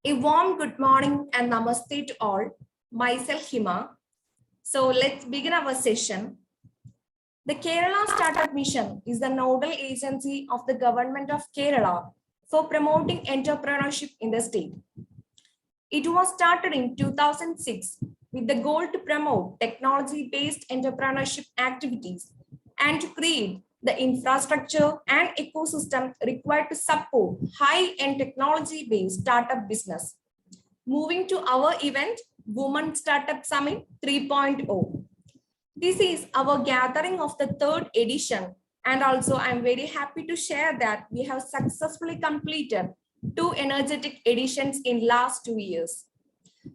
A warm good morning and namaste to all. Myself Hima. So let's begin our session. The Kerala Startup Mission is the nodal agency of the government of Kerala for promoting entrepreneurship in the state. It was started in 2006 with the goal to promote technology-based entrepreneurship activities and to create the infrastructure and ecosystem required to support high-end technology-based startup business. Moving to our event, Women Startup Summit 3.0. This is our gathering of the third edition, and also I'm very happy to share that we have successfully completed 2 energetic editions in last 2 years.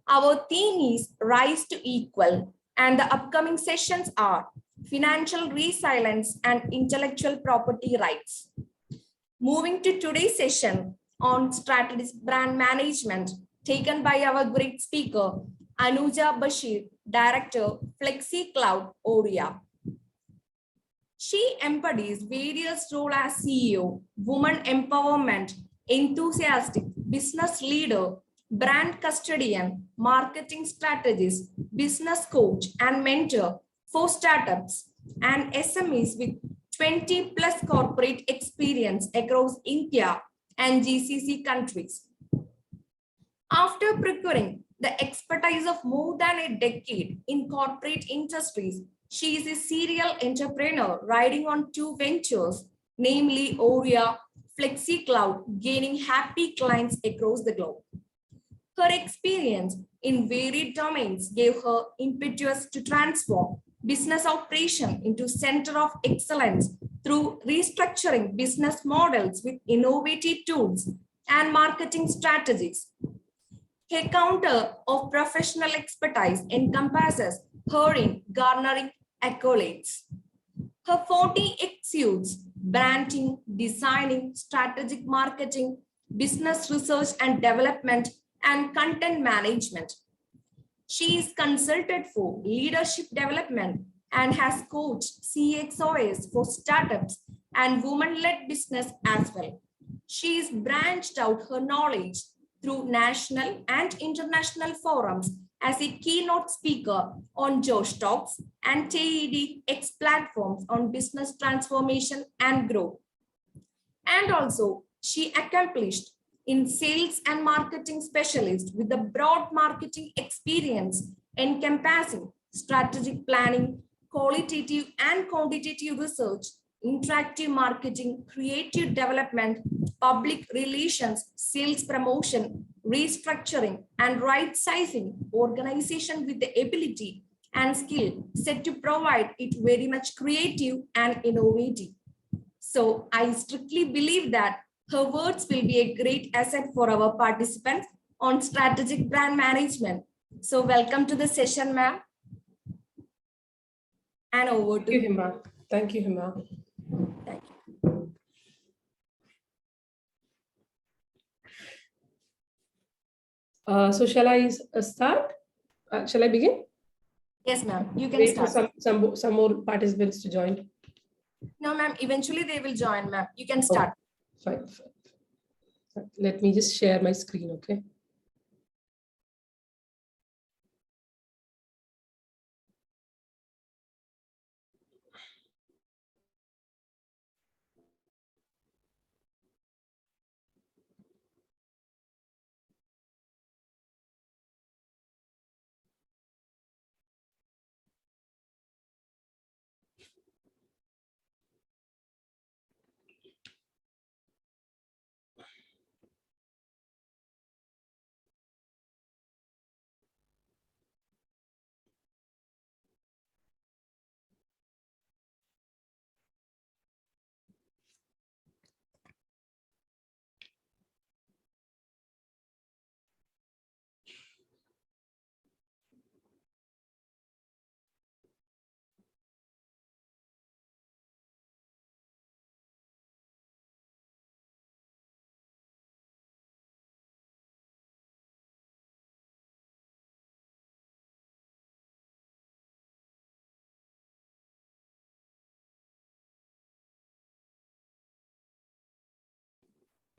Our theme is Rise to Equal, and the upcoming sessions are Financial Resilience and Intellectual Property Rights. Moving to today's session on Strategic Brand Management, taken by our great speaker, Anuja Bashir, Director, Flexi Cloud, Oria. She embodies various roles as CEO, woman empowerment, enthusiastic, business leader, brand custodian, marketing strategist, business coach, and mentor for startups and SMEs with 20 plus corporate experience across India and GCC countries. After procuring the expertise of more than a decade in corporate industries, she is a serial entrepreneur riding on 2 ventures, namely Oria, Flexi Cloud, gaining happy clients across the globe. Her experience in varied domains gave her impetus to transform business operation into center of excellence through restructuring business models with innovative tools and marketing strategies. Her counter of professional expertise encompasses her in garnering accolades. Her 40 exudes branding, designing, strategic marketing, business research and development, and content management. She is consulted for leadership development and has coached CXOs for startups and women-led business as well. She is branched out her knowledge through national and international forums as a keynote speaker on Josh Talks and TEDx platforms on business transformation and growth. And also, she accomplished in sales and marketing specialist with a broad marketing experience encompassing strategic planning, qualitative and quantitative research, interactive marketing, creative development, public relations, sales promotion, restructuring, and right sizing organization with the ability and skill set to provide it very much creative and innovative. So I strictly believe that her words will be a great asset for our participants on strategic brand management. So welcome to the session, ma'am. And over to you, Hima. Thank you, Hima. Thank you. So shall I start? Shall I begin? Yes, ma'am. You can wait start. For some more participants to join. No, ma'am. Eventually they will join, ma'am. You can start. Oh, fine. Let me just share my screen, okay?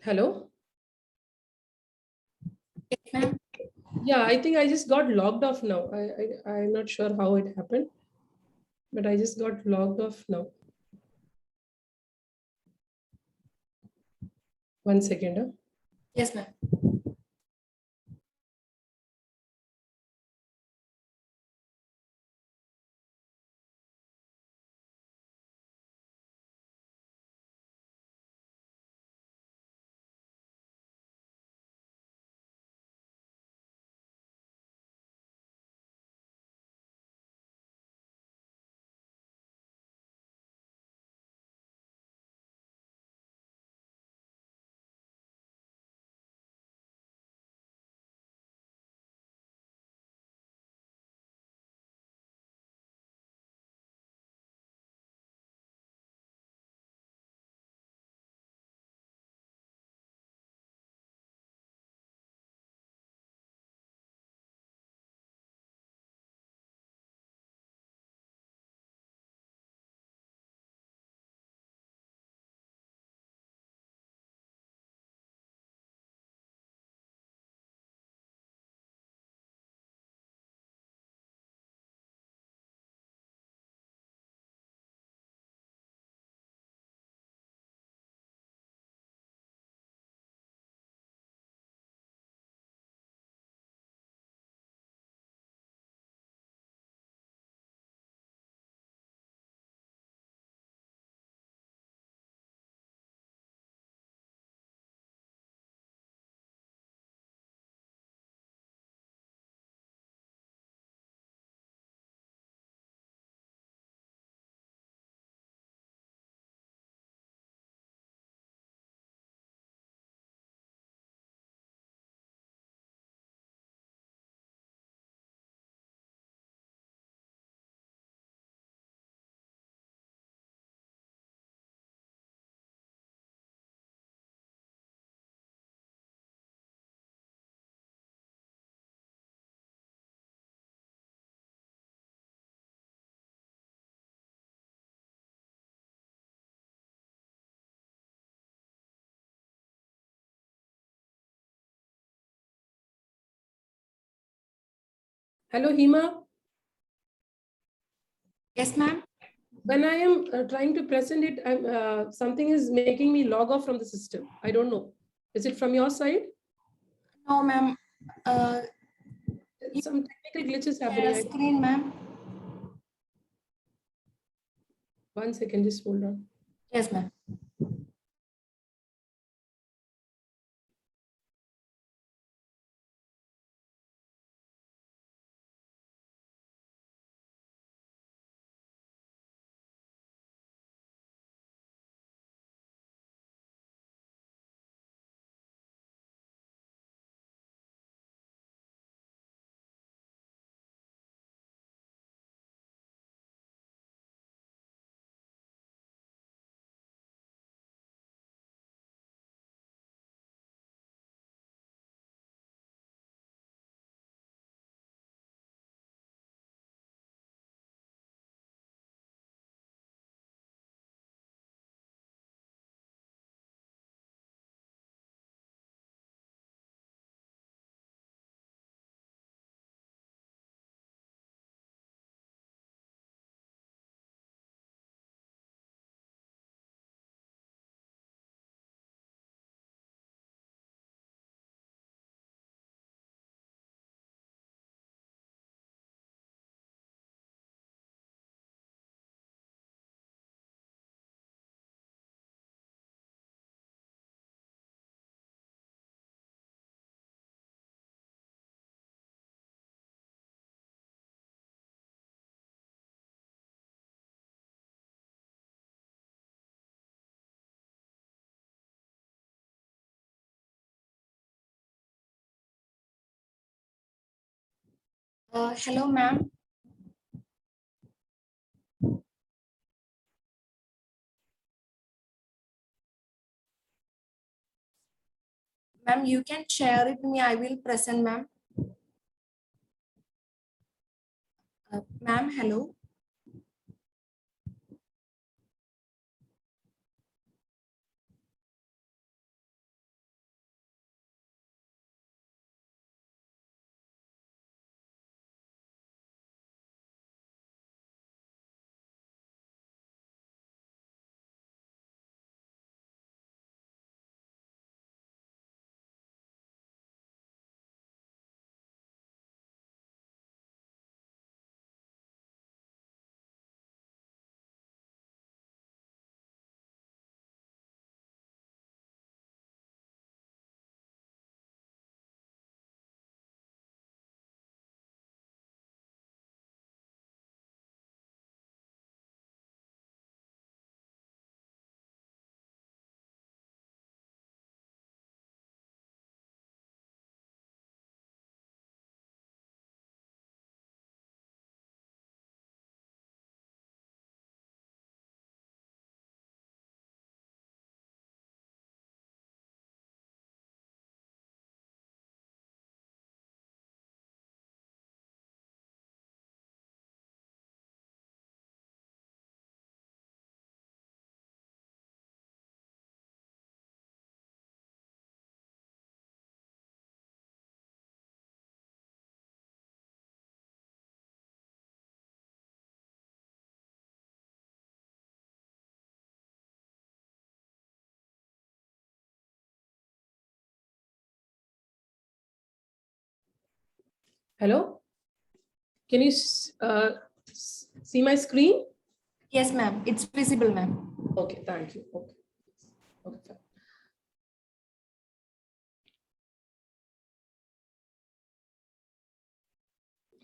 Hello? Yeah, I think I just got logged off now. I'm not sure how it happened, but I just got logged off now. One second. Huh? Yes, ma'am. Hello, Hima. Yes, ma'am. When I am trying to present it, something is making me log off from the system. I don't know. Is it from your side? No, ma'am. You Some technical glitches share a happening. screen, ma'am. One second, just hold on. Yes, ma'am. Hello, ma'am. Ma'am, you can share it to me. I will present, ma'am. Ma'am, hello. Hello? Can you see my screen? Yes, ma'am. It's visible, ma'am. Okay, thank you. Okay. Okay, fine.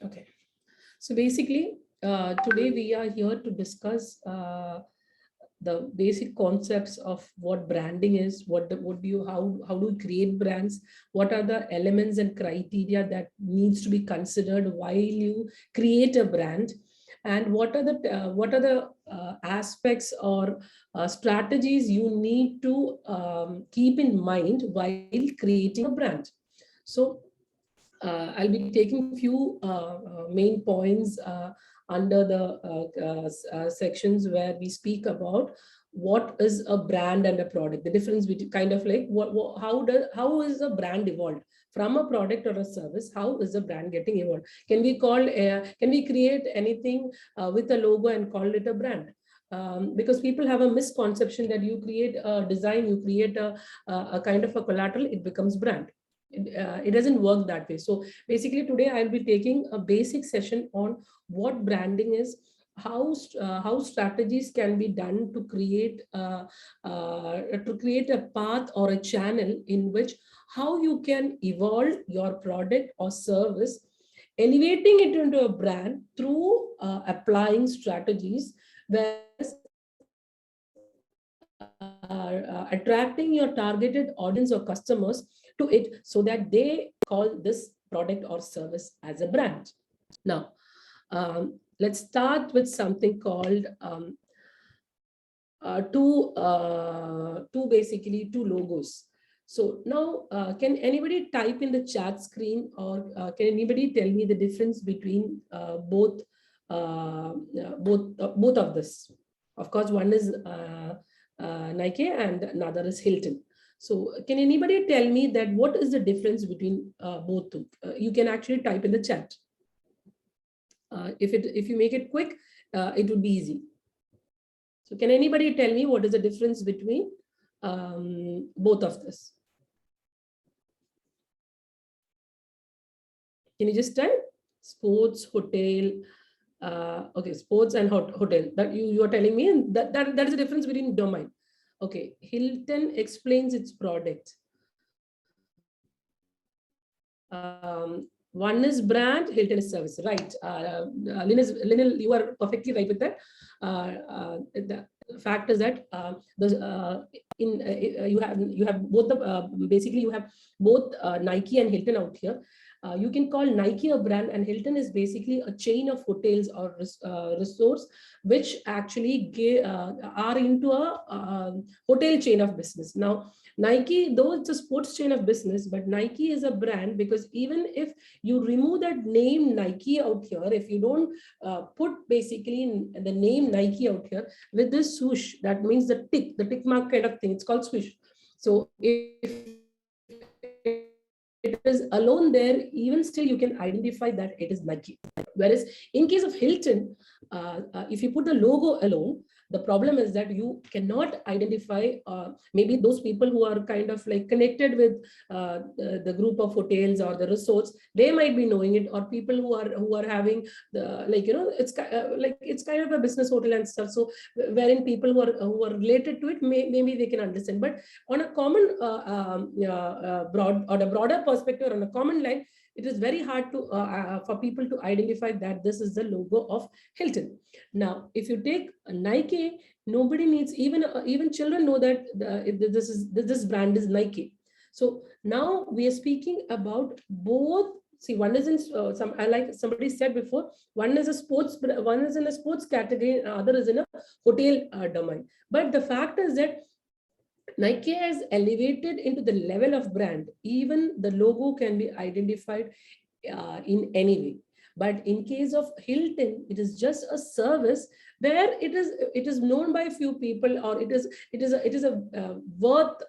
Okay. So basically, today we are here to discuss the basic concepts of what branding is, what do you, how do you create brands, what are the elements and criteria that needs to be considered while you create a brand, and what are the aspects or strategies you need to keep in mind while creating a brand. So I'll be taking few main points under the sections where we speak about what is a brand and a product, the difference between kind of like how is a brand evolved from a product or a service. How is a brand getting evolved? Can we create anything with a logo and call it a brand? Because people have a misconception that you create a design, you create a kind of a collateral, it becomes brand. It doesn't work that way. So basically today I'll be taking a basic session on what branding is, how strategies can be done to create a path or a channel in which how you can evolve your product or service, elevating it into a brand through applying strategies where attracting your targeted audience or customers to it so that they call this product or service as a brand. Now, let's start with something called two logos. So now, can anybody type in the chat screen, or can anybody tell me the difference between both of this? Of course, one is Nike and another is Hilton. So can anybody tell me that what is the difference between both two? You can actually type in the chat. If you make it quick, it would be easy. So can anybody tell me what is the difference between both of this? Can you just type sports, hotel? Okay, sports and hotel. That you are telling me, and that is the difference between domain. Okay, Hilton explains its product. One is brand, Hilton is service, right? Linil, you are perfectly right with that. The fact is that you have both the basically you have both Nike and Hilton out here. You can call Nike a brand, and Hilton is basically a chain of hotels or resorts which actually are into a hotel chain of business. Now, Nike, though it's a sports chain of business, but Nike is a brand because even if you remove that name Nike out here, if you don't put basically the name Nike out here with this swoosh, that means the tick mark kind of thing, it's called swoosh. So if it is alone there, even still you can identify that it is Nike. Whereas in case of Hilton, if you put the logo alone, the problem is that you cannot identify maybe those people who are kind of like connected with the group of hotels or the resorts, they might be knowing it, or people who are having the it's kind of a business hotel and stuff. So wherein people who are related to it, maybe they can understand. But on a common broader perspective, on a common line, it is very hard to for people to identify that this is the logo of Hilton. Now, if you take Nike, nobody needs, even children know that this brand is Nike. So now we are speaking about both. See, one is in like somebody said before, one is in a sports category, other is in a hotel domain. But the fact is that Nike has elevated into the level of brand. Even the logo can be identified in any way. But in case of Hilton, it is just a service where it is known by a few people, or it is a worth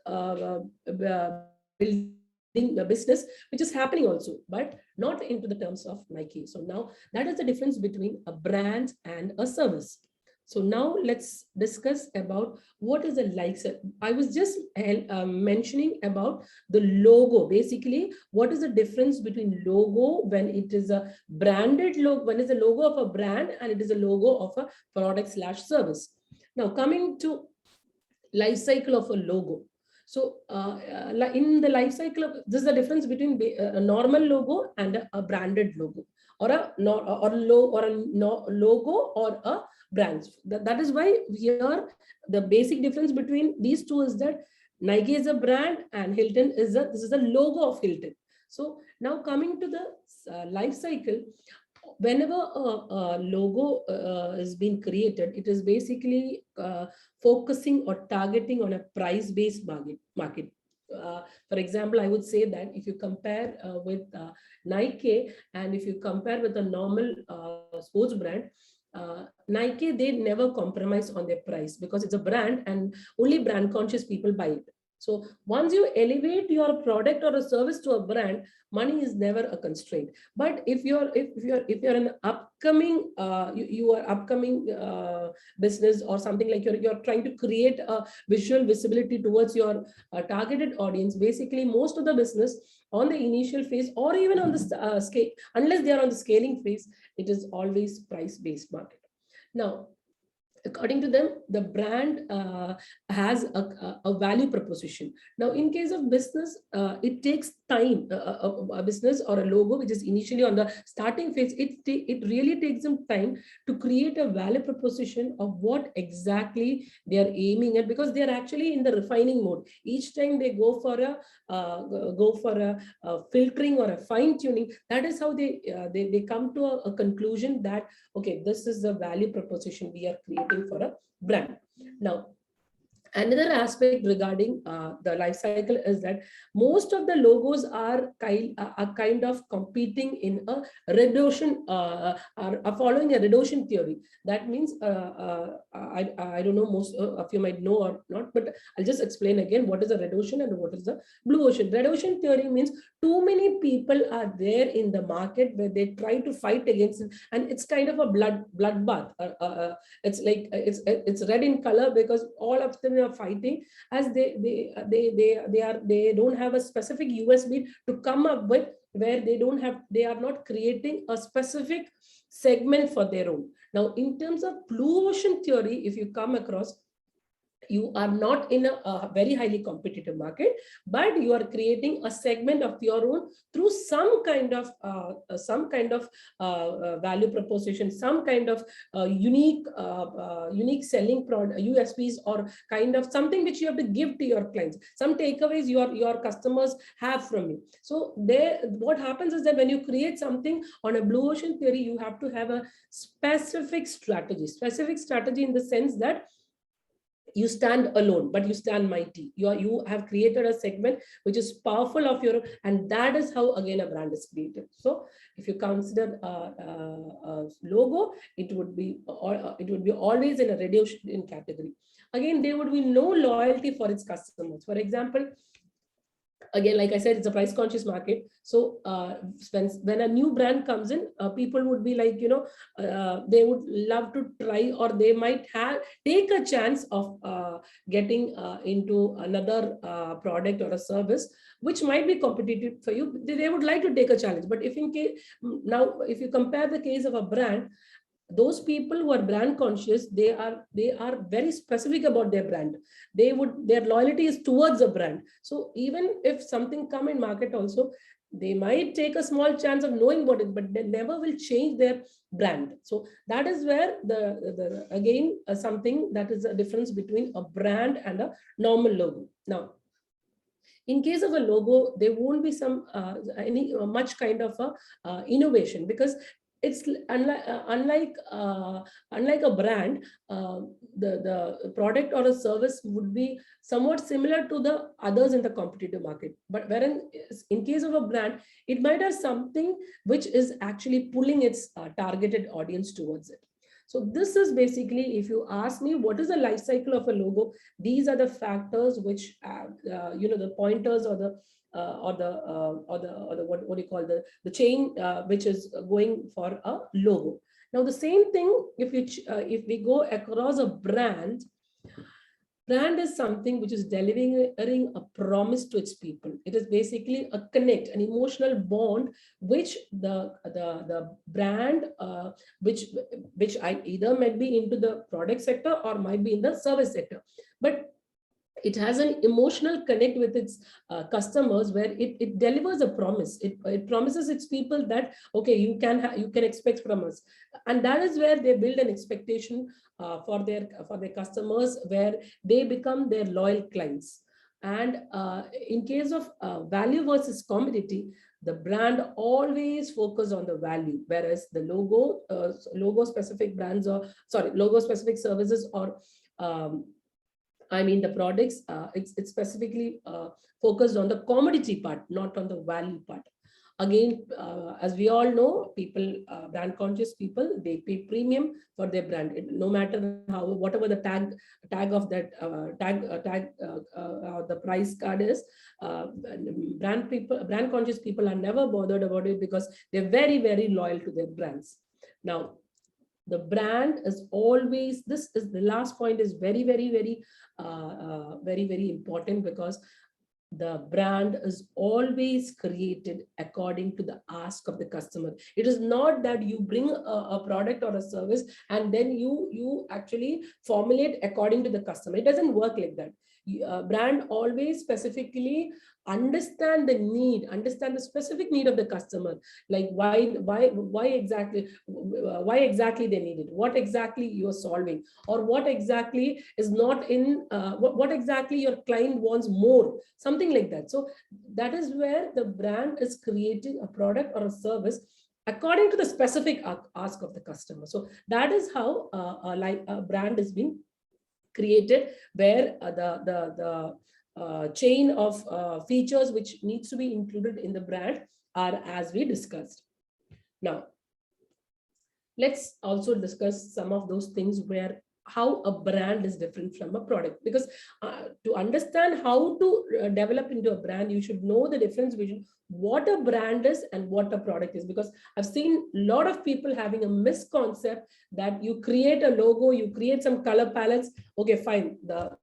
building a business which is happening also, but not into the terms of Nike. So now that is the difference between a brand and a service. So now let's discuss about what is a life cycle. I was just mentioning about the logo. Basically, what is the difference between logo when it is a branded logo, when it's a logo of a brand and it is a logo of a product slash service. Now coming to life cycle of a logo. So in the life cycle of this is the difference between a normal logo and a branded logo, or a logo or a brand. That is why here the basic difference between these two is that Nike is a brand and Hilton is this is the logo of Hilton. So now coming to the life cycle, whenever a logo is being created, it is basically focusing or targeting on a price-based market. For example, I would say that if you compare with Nike and if you compare with a normal sports brand, Nike, they never compromise on their price because it's a brand and only brand conscious people buy it. So once you elevate your product or a service to a brand, money is never a constraint. But if you're an upcoming you are upcoming business or something, like you're trying to create a visual visibility towards your targeted audience, basically most of the business on the initial phase or even on the scale, unless they are on the scaling phase, it is always price based market. Now, according to them, the brand has a value proposition. Now, in case of business, it takes time. A business or a logo, which is initially on the starting phase, it really takes them time to create a value proposition of what exactly they are aiming at, because they are actually in the refining mode. Each time they go for a filtering or a fine tuning, that is how they come to a conclusion that, okay, this is the value proposition we are creating for a brand. Now, another aspect regarding the life cycle is that most of the logos are kind of competing in a red ocean, are following a red ocean theory. That means I don't know, most of you might know or not, but I'll just explain again what is a red ocean and what is the blue ocean. Red ocean theory means too many people are there in the market where they try to fight against it, and it's kind of a bloodbath. It's like it's red in color because all of them are fighting, as they don't have a specific USB to come up with, where they are not creating a specific segment for their own. Now, in terms of blue ocean theory, if you come across, you are not in a very highly competitive market, but you are creating a segment of your own through some kind of value proposition, some kind of unique selling product, USPs, or kind of something which you have to give to your clients, some takeaways your customers have from you. So there, what happens is that when you create something on a blue ocean theory, you have to have a specific strategy in the sense that you stand alone, but you stand mighty. You have created a segment which is powerful of your, and that is how again a brand is created. So if you consider a logo, it would be always in a red ocean category. Again, there would be no loyalty for its customers. For example, again, like I said, it's a price conscious market. So when a new brand comes in, people would be like, they would love to try, or they might take a chance of getting into another product or a service which might be competitive for you. They would like to take a challenge. But if you compare the case of a brand, those people who are brand conscious, they are very specific about their brand. Their loyalty is towards a brand. So even if something come in market also, they might take a small chance of knowing what it, but they never will change their brand. So that is where again something that is a difference between a brand and a normal logo. Now, in case of a logo, there won't be any much kind of a innovation, because it's unlike a brand. The product or a service would be somewhat similar to the others in the competitive market, but wherein in case of a brand, it might have something which is actually pulling its targeted audience towards it. So this is basically, if you ask me, what is the life cycle of a logo? These are the factors which, the pointers or the what do you call the chain which is going for a logo. Now, the same thing, if we go across a brand, brand is something which is delivering a promise to its people. It is basically a connect, an emotional bond, which the brand, which I either might be into the product sector or might be in the service sector, but it has an emotional connect with its customers, where it delivers a promise. It promises its people that, okay, you can expect from us, and that is where they build an expectation for their customers, where they become their loyal clients. And in case of value versus commodity, the brand always focus on the value, whereas the logo specific brands, or sorry, logo specific services, or the products, it's specifically focused on the commodity part, not on the value part. Again, as we all know, people, brand conscious people, they pay premium for their brand. No matter whatever the tag of that the price card is, brand conscious people are never bothered about it, because they're very, very loyal to their brands. Now, the brand is always, this is the last point, is very, very, very important, because the brand is always created according to the ask of the customer. It is not that you bring a product or a service and then you actually formulate according to the customer. It doesn't work like that. Brand always specifically understand the specific need of the customer, like why exactly they need it, what exactly you're solving, or what exactly is not in what exactly your client wants more, something like that. So that is where the brand is creating a product or a service according to the specific ask of the customer. So that is how a brand has been created, where the chain of features which needs to be included in the brand are as we discussed. Now, let's also discuss some of those things where how a brand is different from a product, because to understand how to develop into a brand, you should know the difference between what a brand is and what a product is. Because I've seen a lot of people having a misconcept that you create a logo, you create some color palettes, okay, fine, the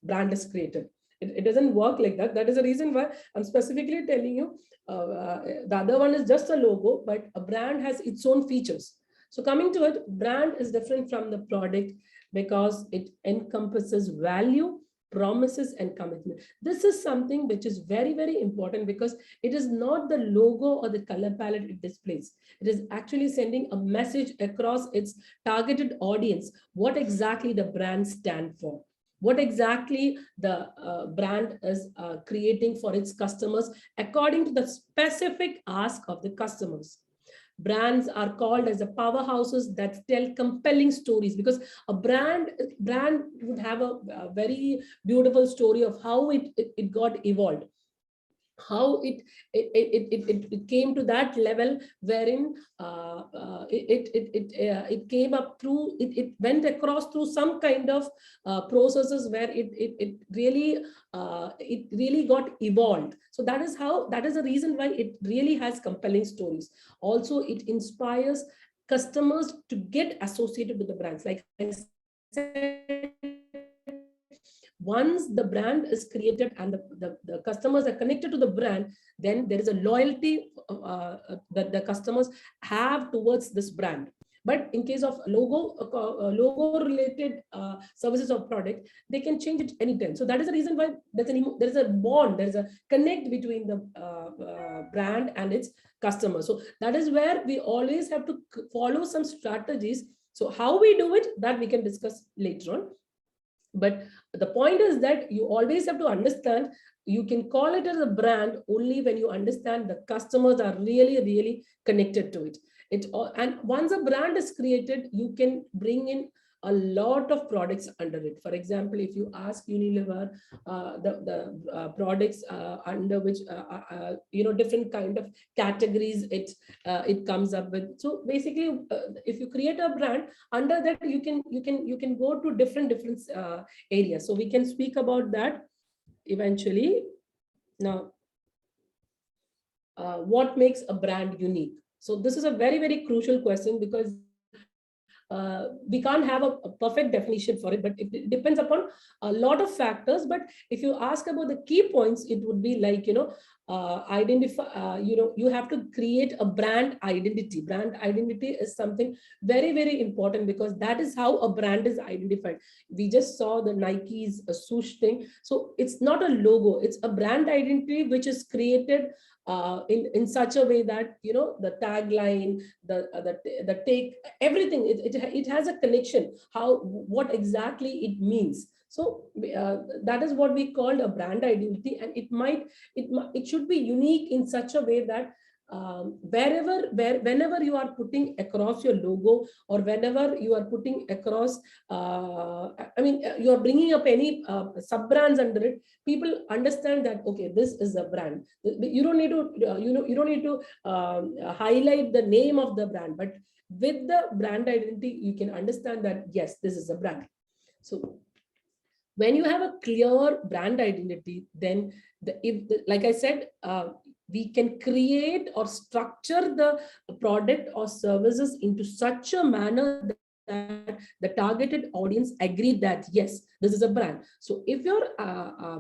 brand is created. It doesn't work like that. That is the reason why I'm specifically telling you the other one is just a logo, but a brand has its own features. So coming to it, brand is different from the product because it encompasses value, promises, and commitment. This is something which is very, very important, because it is not the logo or the color palette it displays. It is actually sending a message across its targeted audience, what exactly the brand stands for, what exactly the brand is creating for its customers according to the specific ask of the customers. Brands are called as the powerhouses that tell compelling stories, because a brand would have a very beautiful story of how it got evolved, how it came to that level wherein it came up through, it went across through some kind of processes where it really got evolved. So that is the reason why it really has compelling stories. Also, it inspires customers to get associated with the brands. Like I said, once the brand is created and the customers are connected to the brand, then there is a loyalty that the customers have towards this brand. But in case of logo related services or product, they can change it anytime. So that is the reason why there is a bond, there is a connect between the brand and its customer. So that is where we always have to follow some strategies. So how we do it, that we can discuss later on. But the point is that you always have to understand, you can call it as a brand only when you understand the customers are really, really connected to it. And once a brand is created, you can bring in a lot of products under it. For example, if you ask Unilever, the products under which different kind of categories it comes up with. So basically, if you create a brand under that, you can go to different areas. So we can speak about that eventually. Now, what makes a brand unique? So this is a very, very crucial question, because we can't have a perfect definition for it, but it depends upon a lot of factors. But if you ask about the key points, it would be like, identify, you have to create a brand identity. Brand identity is something very, very important, because that is how a brand is identified. We just saw the Nike's swoosh thing. So it's not a logo, it's a brand identity which is created in such a way that, the tagline, the take, everything, it has a connection, what exactly it means. So that is what we called a brand identity, and it should be unique in such a way that whenever you are putting across your logo, or whenever you are putting across, you are bringing up any sub brands under it, people understand that, okay, this is a brand. You don't need to, you don't need to highlight the name of the brand, but with the brand identity, you can understand that, yes, this is a brand. So when you have a clear brand identity, then like I said, we can create or structure the product or services into such a manner that the targeted audience agree that, yes, this is a brand. So if your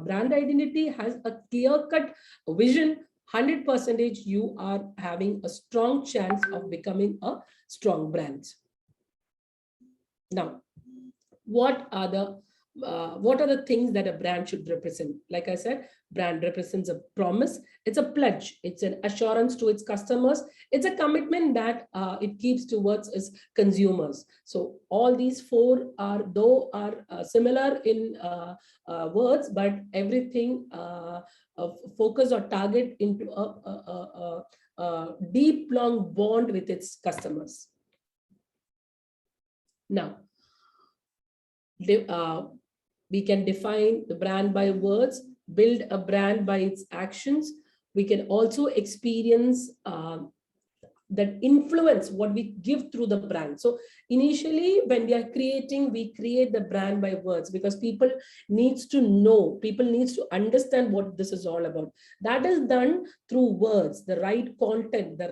brand identity has a clear-cut vision, 100% you are having a strong chance of becoming a strong brand. Now, what are the things that a brand should represent? Like I said, brand represents a promise, it's a pledge, it's an assurance to its customers, it's a commitment that it keeps towards its consumers. So all these four are similar in words, but everything focus or target into a deep, long bond with its customers. Now, we can define the brand by words, build a brand by its actions. We can also experience that influence what we give through the brand. So initially, when we are creating, we create the brand by words, because people needs to know, people needs to understand what this is all about. That is done through words, the right content, the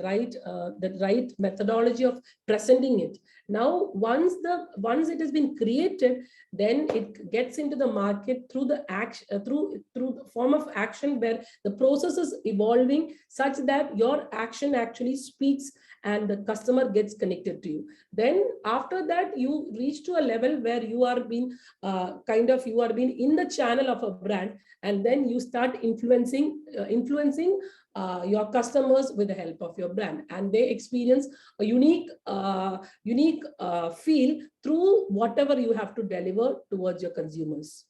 right methodology of presenting it. Now, once it has been created, then it gets into the market through the action, through the form of action, where the process is evolving such that your action actually speaks and the customer gets connected to you. Then after that, you reach to a level where you are being in the channel of a brand, and then you start influencing your customers with the help of your brand, and they experience a unique feel through whatever you have to deliver towards your consumers.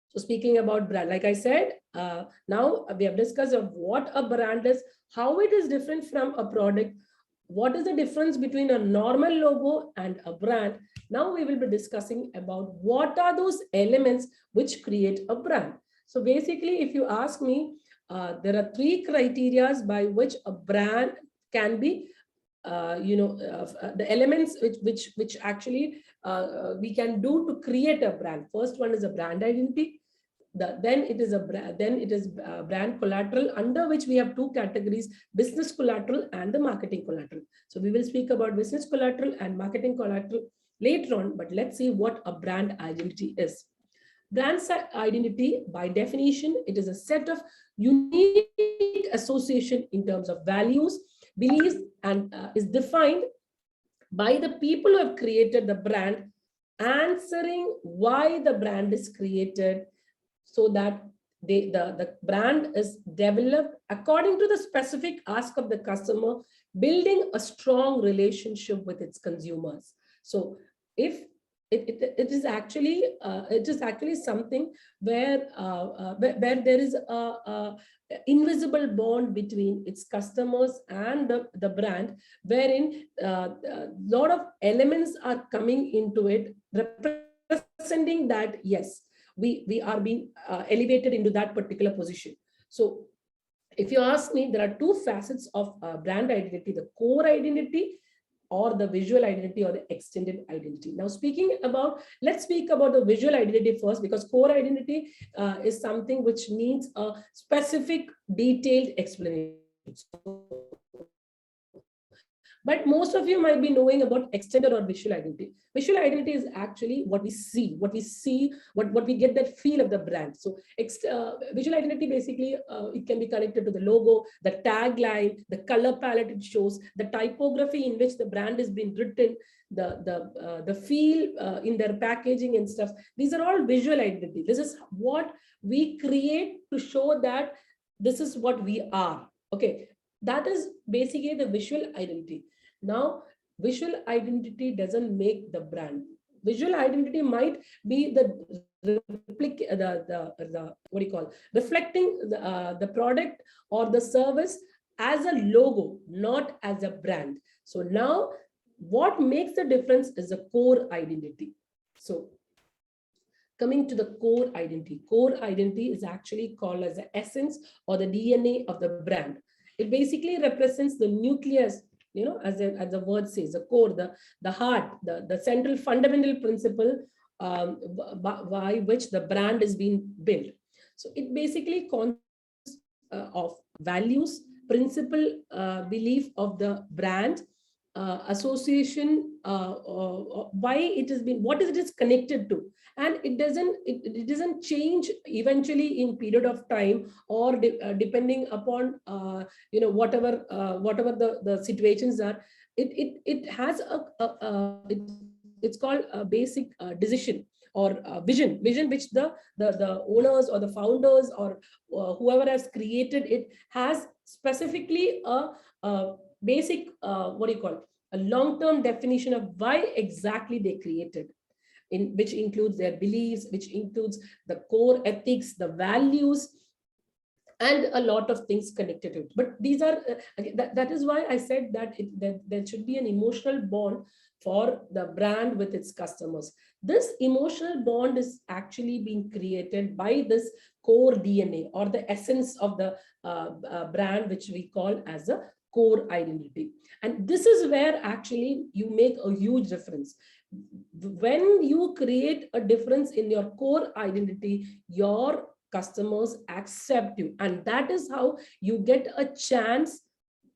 So speaking about brand, like I said, now we have discussed of what a brand is, how it is different from a product, what is the difference between a normal logo and a brand. Now we will be discussing about what are those elements which create a brand. So basically, if you ask me, there are three criteria by which a brand can be, the elements which actually we can do to create a brand. First one is a brand identity. Then it is brand collateral, under which we have two categories: business collateral and the marketing collateral. So we will speak about business collateral and marketing collateral later on, but let's see what a brand identity is. Brand identity, by definition, it is a set of unique association in terms of values, beliefs, and is defined by the people who have created the brand, answering why the brand is created, so that the brand is developed according to the specific ask of the customer, building a strong relationship with its consumers. So if it is actually something where there is a invisible bond between its customers and the brand, wherein a lot of elements are coming into it, representing that, yes, we are being elevated into that particular position. So if you ask me, there are two facets of brand identity: the core identity, or the visual identity, or the extended identity. Now, let's speak about the visual identity first, because core identity is something which needs a specific detailed explanation. So But most of you might be knowing about extended or visual identity. Visual identity is actually what we see, what we get that feel of the brand. So visual identity basically, it can be connected to the logo, the tagline, the color palette it shows, the typography in which the brand is being written, the feel in their packaging and stuff. These are all visual identity. This is what we create to show that this is what we are. Okay, that is basically the visual identity. Now, visual identity doesn't make the brand. Visual identity might be the what do you call, reflecting the product or the service as a logo, not as a brand. So now what makes the difference is the core identity. So coming to the core identity is actually called as the essence or the DNA of the brand. It basically represents the nucleus, as the word says, the core, the heart, the central fundamental principle by which the brand is being built. So it basically consists of values, principle, belief of the brand, association, why it has been, what is it is connected to, and it doesn't change eventually in period of time, or depending upon whatever the situations are. It has it's called a basic decision or vision which the owners or the founders or whoever has created it has specifically a basic what do you call, a long-term definition of why exactly they created, in which includes their beliefs, which includes the core ethics, the values, and a lot of things connected to it. But these are that is why I said that there should be an emotional bond for the brand with its customers. This emotional bond is actually being created by this core DNA or the essence of the brand, which we call as a core identity. And this is where actually you make a huge difference. When you create a difference in your core identity, your customers accept you, and that is how you get a chance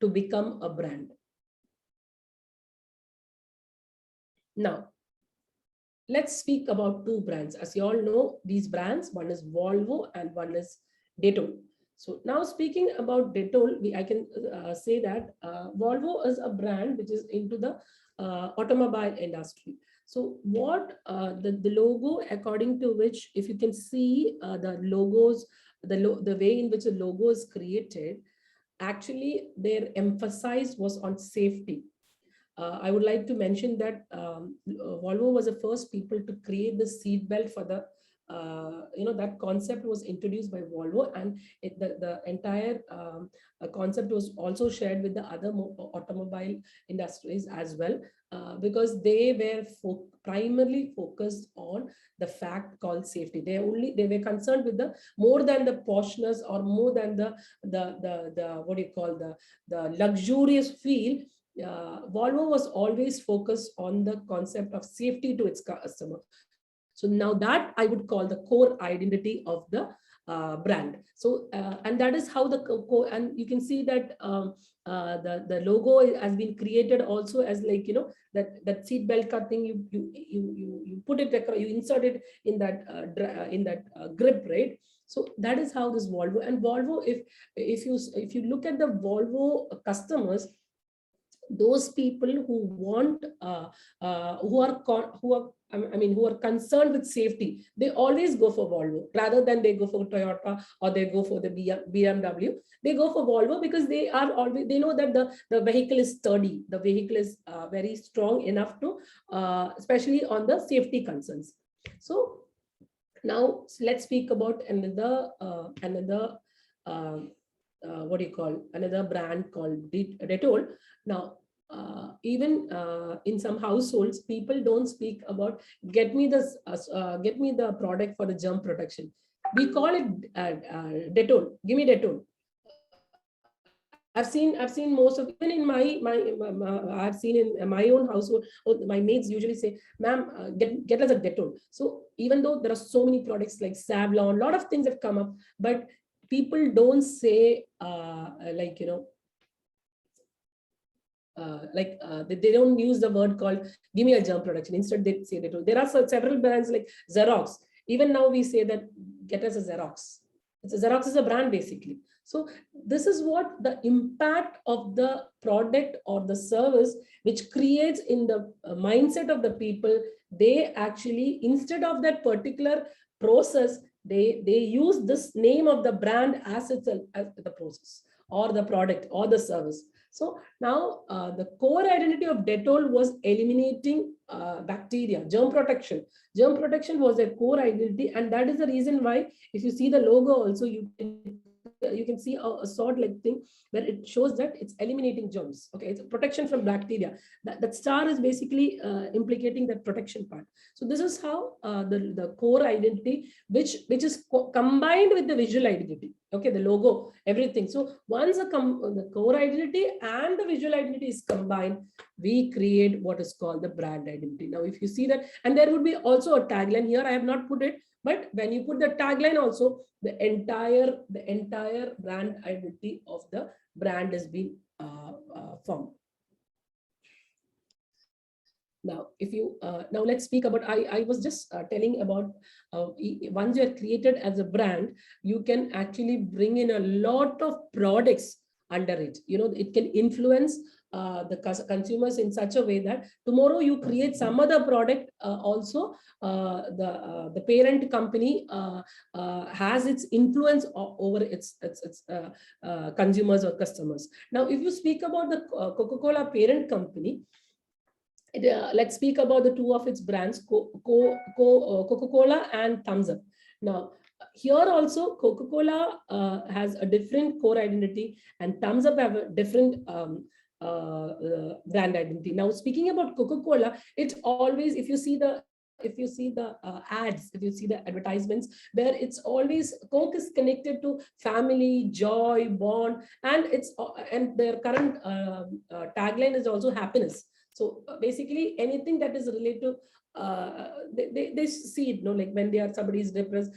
to become a brand. Now, let's speak about two brands. As you all know, these brands, one is Volvo and one is Dettol. So now speaking about Dettol, I can say that Volvo is a brand which is into the automobile industry. So what the logo, according to which, if you can see the logos, the way in which the logo is created, actually their emphasis was on safety. I would like to mention that Volvo was the first people to create the seat belt for the that concept was introduced by Volvo, and the entire concept was also shared with the other automobile industries as well, because they were primarily focused on the fact called safety. They were concerned with the more than the poshness or more than the what do you call, the luxurious feel. Volvo was always focused on the concept of safety to its customer. So now that I would call the core identity of the brand. So and that is how the and you can see that the logo has been created also as like that seat belt cutting. You put it, you insert it in that grip, right? So that is how this Volvo. And Volvo, if you look at the Volvo customers, those people who want who are concerned with safety, they always go for Volvo rather than they go for Toyota or they go for the BMW. They go for Volvo because they know that the vehicle is sturdy, the vehicle is very strong enough to especially on the safety concerns. So now let's speak about another what do you call, another brand called Dettol. Now, even in some households, people don't speak about get me the product for the germ protection. We call it Dettol. Give me Dettol. I've seen most of, even in I've seen in my own household, my maids usually say, ma'am, get us a Dettol. So even though there are so many products like Savlon, a lot of things have come up, but people don't say they don't use the word called give me a germ production. Instead, they say that there are several brands like Xerox. Even now we say that get us a Xerox. Xerox is a brand basically. So this is what the impact of the product or the service which creates in the mindset of the people. They actually, instead of that particular process, they use this name of the brand as itself as the process or the product or the service. So now the core identity of Dettol was eliminating bacteria, germ protection. Germ protection was their core identity, and that is the reason why, if you see the logo also, you can see a sword like thing where it shows that it's eliminating germs. Okay, it's a protection from bacteria. That star is basically implicating that protection part. So this is how the core identity, which is combined with the visual identity. Okay, the logo, everything. So once the core identity and the visual identity is combined, we create what is called the brand identity. Now, if you see that, and there would be also a tagline here. I have not put it, but when you put the tagline also, the entire brand identity of the brand has been formed. Now, if you now let's speak about. I was just telling about once you are created as a brand, you can actually bring in a lot of products under it. You know, it can influence the consumers in such a way that tomorrow you create some other product also, the parent company has its influence over its consumers or customers. Now, if you speak about the Coca-Cola parent company, let's speak about the two of its brands, Coca-Cola and Thumbs Up. Now, here also Coca-Cola has a different core identity, and Thumbs Up have a different brand identity. Now, speaking about Coca-Cola, it's always, if you see the ads, if you see the advertisements, where it's always Coke is connected to family, joy, bond, and and their current tagline is also happiness. So basically, anything that is related to they see it, like when somebody is depressed,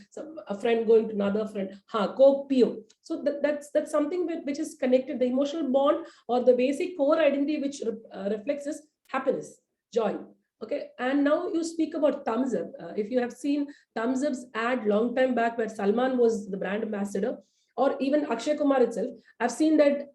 a friend going to another friend, Coke Pio. So that's something which is connected, the emotional bond or the basic core identity which reflects is happiness, joy. Okay, and now you speak about Thumbs Up. If you have seen Thumbs Up's ad long time back where Salman was the brand ambassador, or even Akshay Kumar itself, I've seen that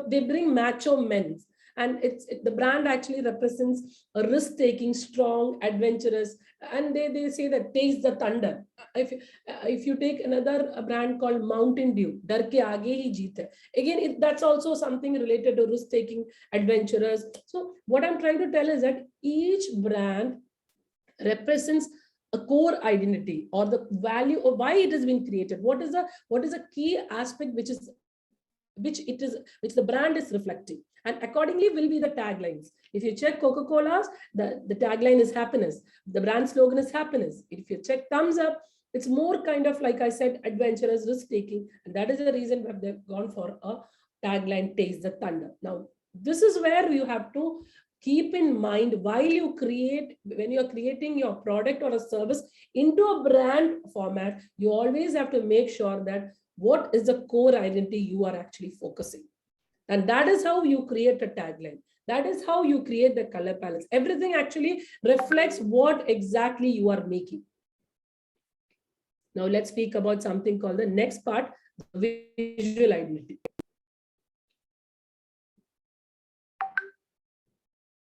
they bring macho men. And the brand actually represents a risk-taking, strong, adventurous, and they say that taste the thunder. If you take another brand called Mountain Dew, Dar ke aage hi jeet hai. Again, that's also something related to risk-taking, adventurous. So what I'm trying to tell is that each brand represents a core identity or the value of why it has been created. What is a key aspect which the brand is reflecting, and accordingly will be the taglines. If you check Coca-Cola's, the tagline is happiness. The brand slogan is happiness. If you check Thumbs Up, it's more kind of, like I said, adventurous, risk-taking, and that is the reason why they've gone for a tagline, taste the thunder. Now, this is where you have to keep in mind when you're creating your product or a service into a brand format, you always have to make sure that what is the core identity you are actually focusing. And that is how you create a tagline. That is how you create the color palettes. Everything actually reflects what exactly you are making. Now let's speak about something called the next part, the visual identity.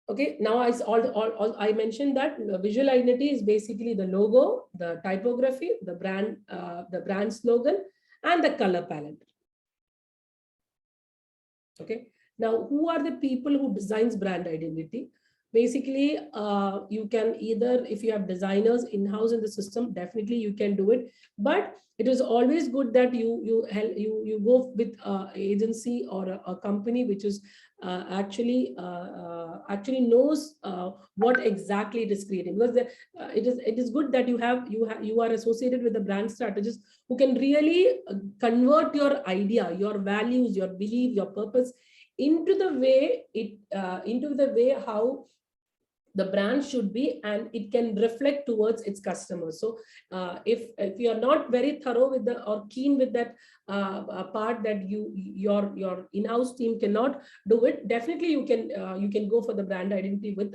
Okay, now I mentioned that visual identity is basically the logo, the typography, the brand slogan, and the color palette. Okay, now who are the people who designs brand identity? Basically, you can either, if you have designers in-house in the system, definitely you can do it. But it is always good that you go with an agency or a company which is actually knows what exactly it is creating. Because it is good that you are associated with the brand strategist who can really convert your idea, your values, your belief, your purpose into the way how the brand should be, and it can reflect towards its customers. So if you are not very thorough with the or keen with that part, that your in-house team cannot do it, definitely you can go for the brand identity with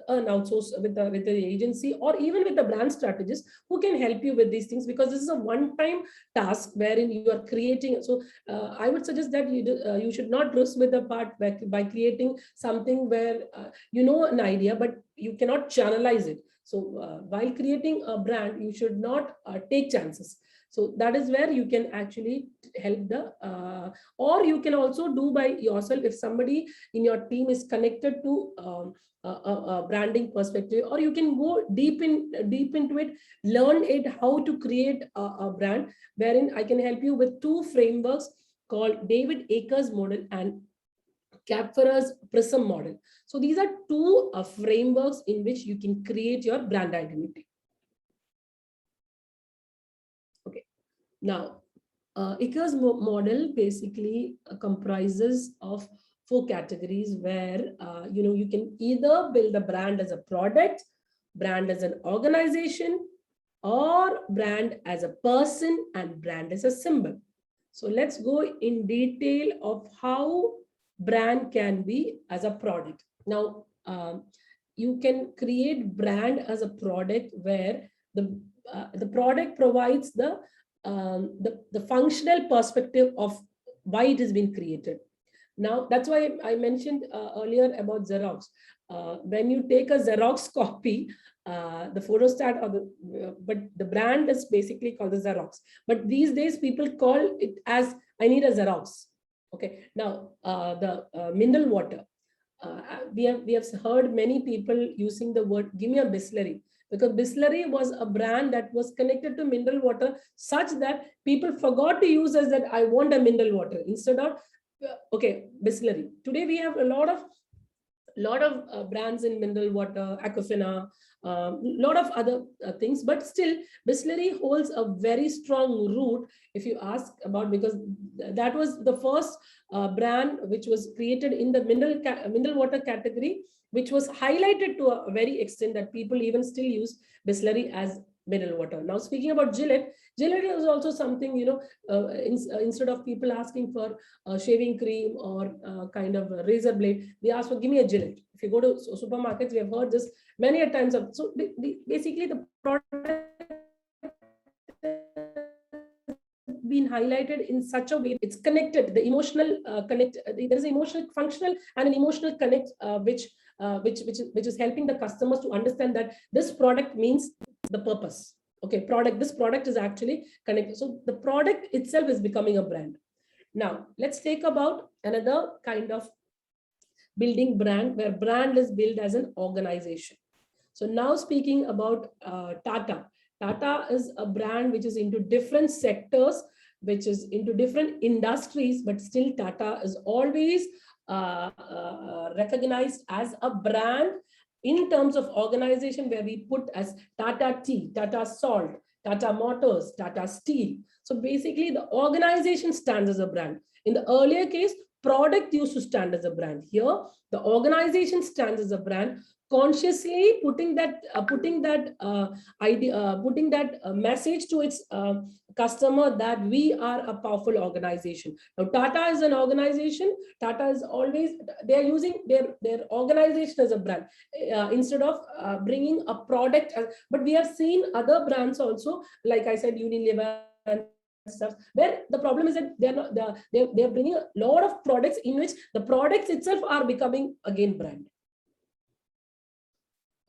an outsource, with an agency, or even with a brand strategist who can help you with these things, because this is a one-time task wherein you are creating. So I would suggest that you should not risk with the part by creating something where you know an idea but you cannot channelize it. So while creating a brand, you should not take chances. So that is where you can actually help or you can also do by yourself if somebody in your team is connected to a branding perspective, or you can go deep into it, learn it how to create a brand, wherein I can help you with two frameworks called David Akers model and Capfera's Prism model. So these are two frameworks in which you can create your brand identity. Okay. Now, Akers model basically comprises of 4 categories where you can either build a brand as a product, brand as an organization, or brand as a person, and brand as a symbol. So let's go in detail of how brand can be as a product. Now, you can create brand as a product where the product provides the functional perspective of why it has been created. Now, that's why I mentioned earlier about Xerox. When you take a Xerox copy, the photostat but the brand is basically called the Xerox. But these days, people call it as, I need a Xerox. Okay. Now, the mineral water. We have heard many people using the word, give me a Bisleri, because Bisleri was a brand that was connected to mineral water such that people forgot to use as that I want a mineral water instead of okay, Bisleri. Today we have a lot of brands in mineral water, Aquafina, lot of other things, but still Bisleri holds a very strong root if you ask about, because that was the first brand which was created in the mineral water category, which was highlighted to a very extent that people even still use Bisleri as mineral water. Now, speaking about Gillette is also something, instead of people asking for shaving cream or kind of a razor blade, they ask for, give me a Gillette. If you go to supermarkets, we have heard this many a times. So basically the product been highlighted in such a way, it's connected, the emotional connect, there is an emotional, functional, and an emotional connect, which is helping the customers to understand that this product means the purpose. Okay, this product is actually connected. So the product itself is becoming a brand. Now, let's take about another kind of building brand, where brand is built as an organization. So now speaking about Tata. Tata is a brand which is into different sectors, which is into different industries, but still Tata is always recognized as a brand in terms of organization, where we put as Tata Tea, Tata Salt, Tata Motors, Tata Steel. So basically the organization stands as a brand. In the earlier case, product used to stand as a brand. Here, the organization stands as a brand, consciously putting that message to its customer that we are a powerful organization. Now, Tata is an organization. Tata is always, they are using their organization as a brand instead of bringing a product. But we have seen other brands also, like I said, Unilever and stuff, where the problem is that they're bringing a lot of products in which the products itself are becoming again brand.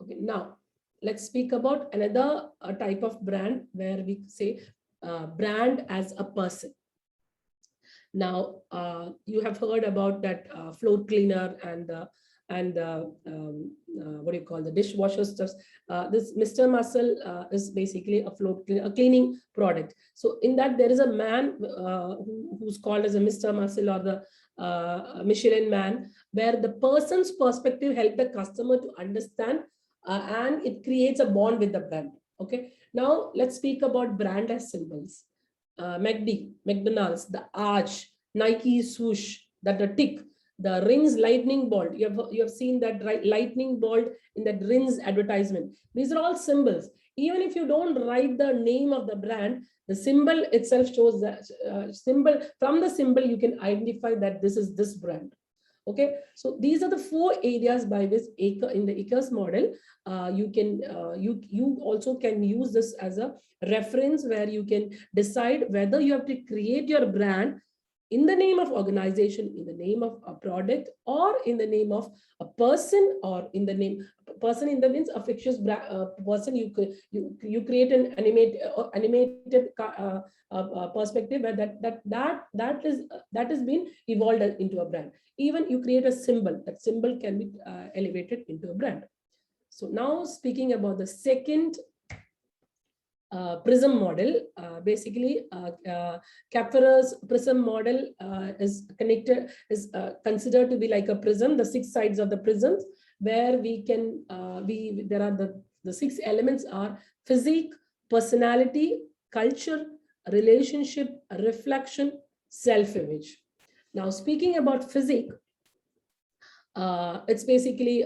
Okay, now let's speak about another type of brand, where we say brand as a person. Now, you have heard about that floor cleaner and what do you call the dishwasher stuff. This Mr. Muscle is basically a floor cleaner, a cleaning product. So in that, there is a man who's called as a Mr. Muscle, or the Michelin man, where the person's perspective helps the customer to understand and it creates a bond with the brand. Okay. Now let's speak about brand as symbols. McDonald's, the arch, Nike swoosh, that the tick. The Rings lightning bolt. You have seen that, right? Lightning bolt in that Rings advertisement. These are all symbols. Even if you don't write the name of the brand, the symbol itself shows that symbol. From the symbol, you can identify that this is this brand. Okay, so these are the 4 areas by which in the Acres model, you also can use this as a reference where you can decide whether you have to create your brand in the name of organization, in the name of a product, or in the name of a person, or in the name person in the means a fictitious person. You create an animated perspective where that is been evolved into a brand. Even you create a symbol, that symbol can be elevated into a brand. So now speaking about the second prism model, basically Kapferer's prism model is considered to be like a prism, the 6 sides of the prisms, where we can there are the 6 elements are physique, personality, culture, relationship, reflection, self-image. Now, speaking about physique, it's basically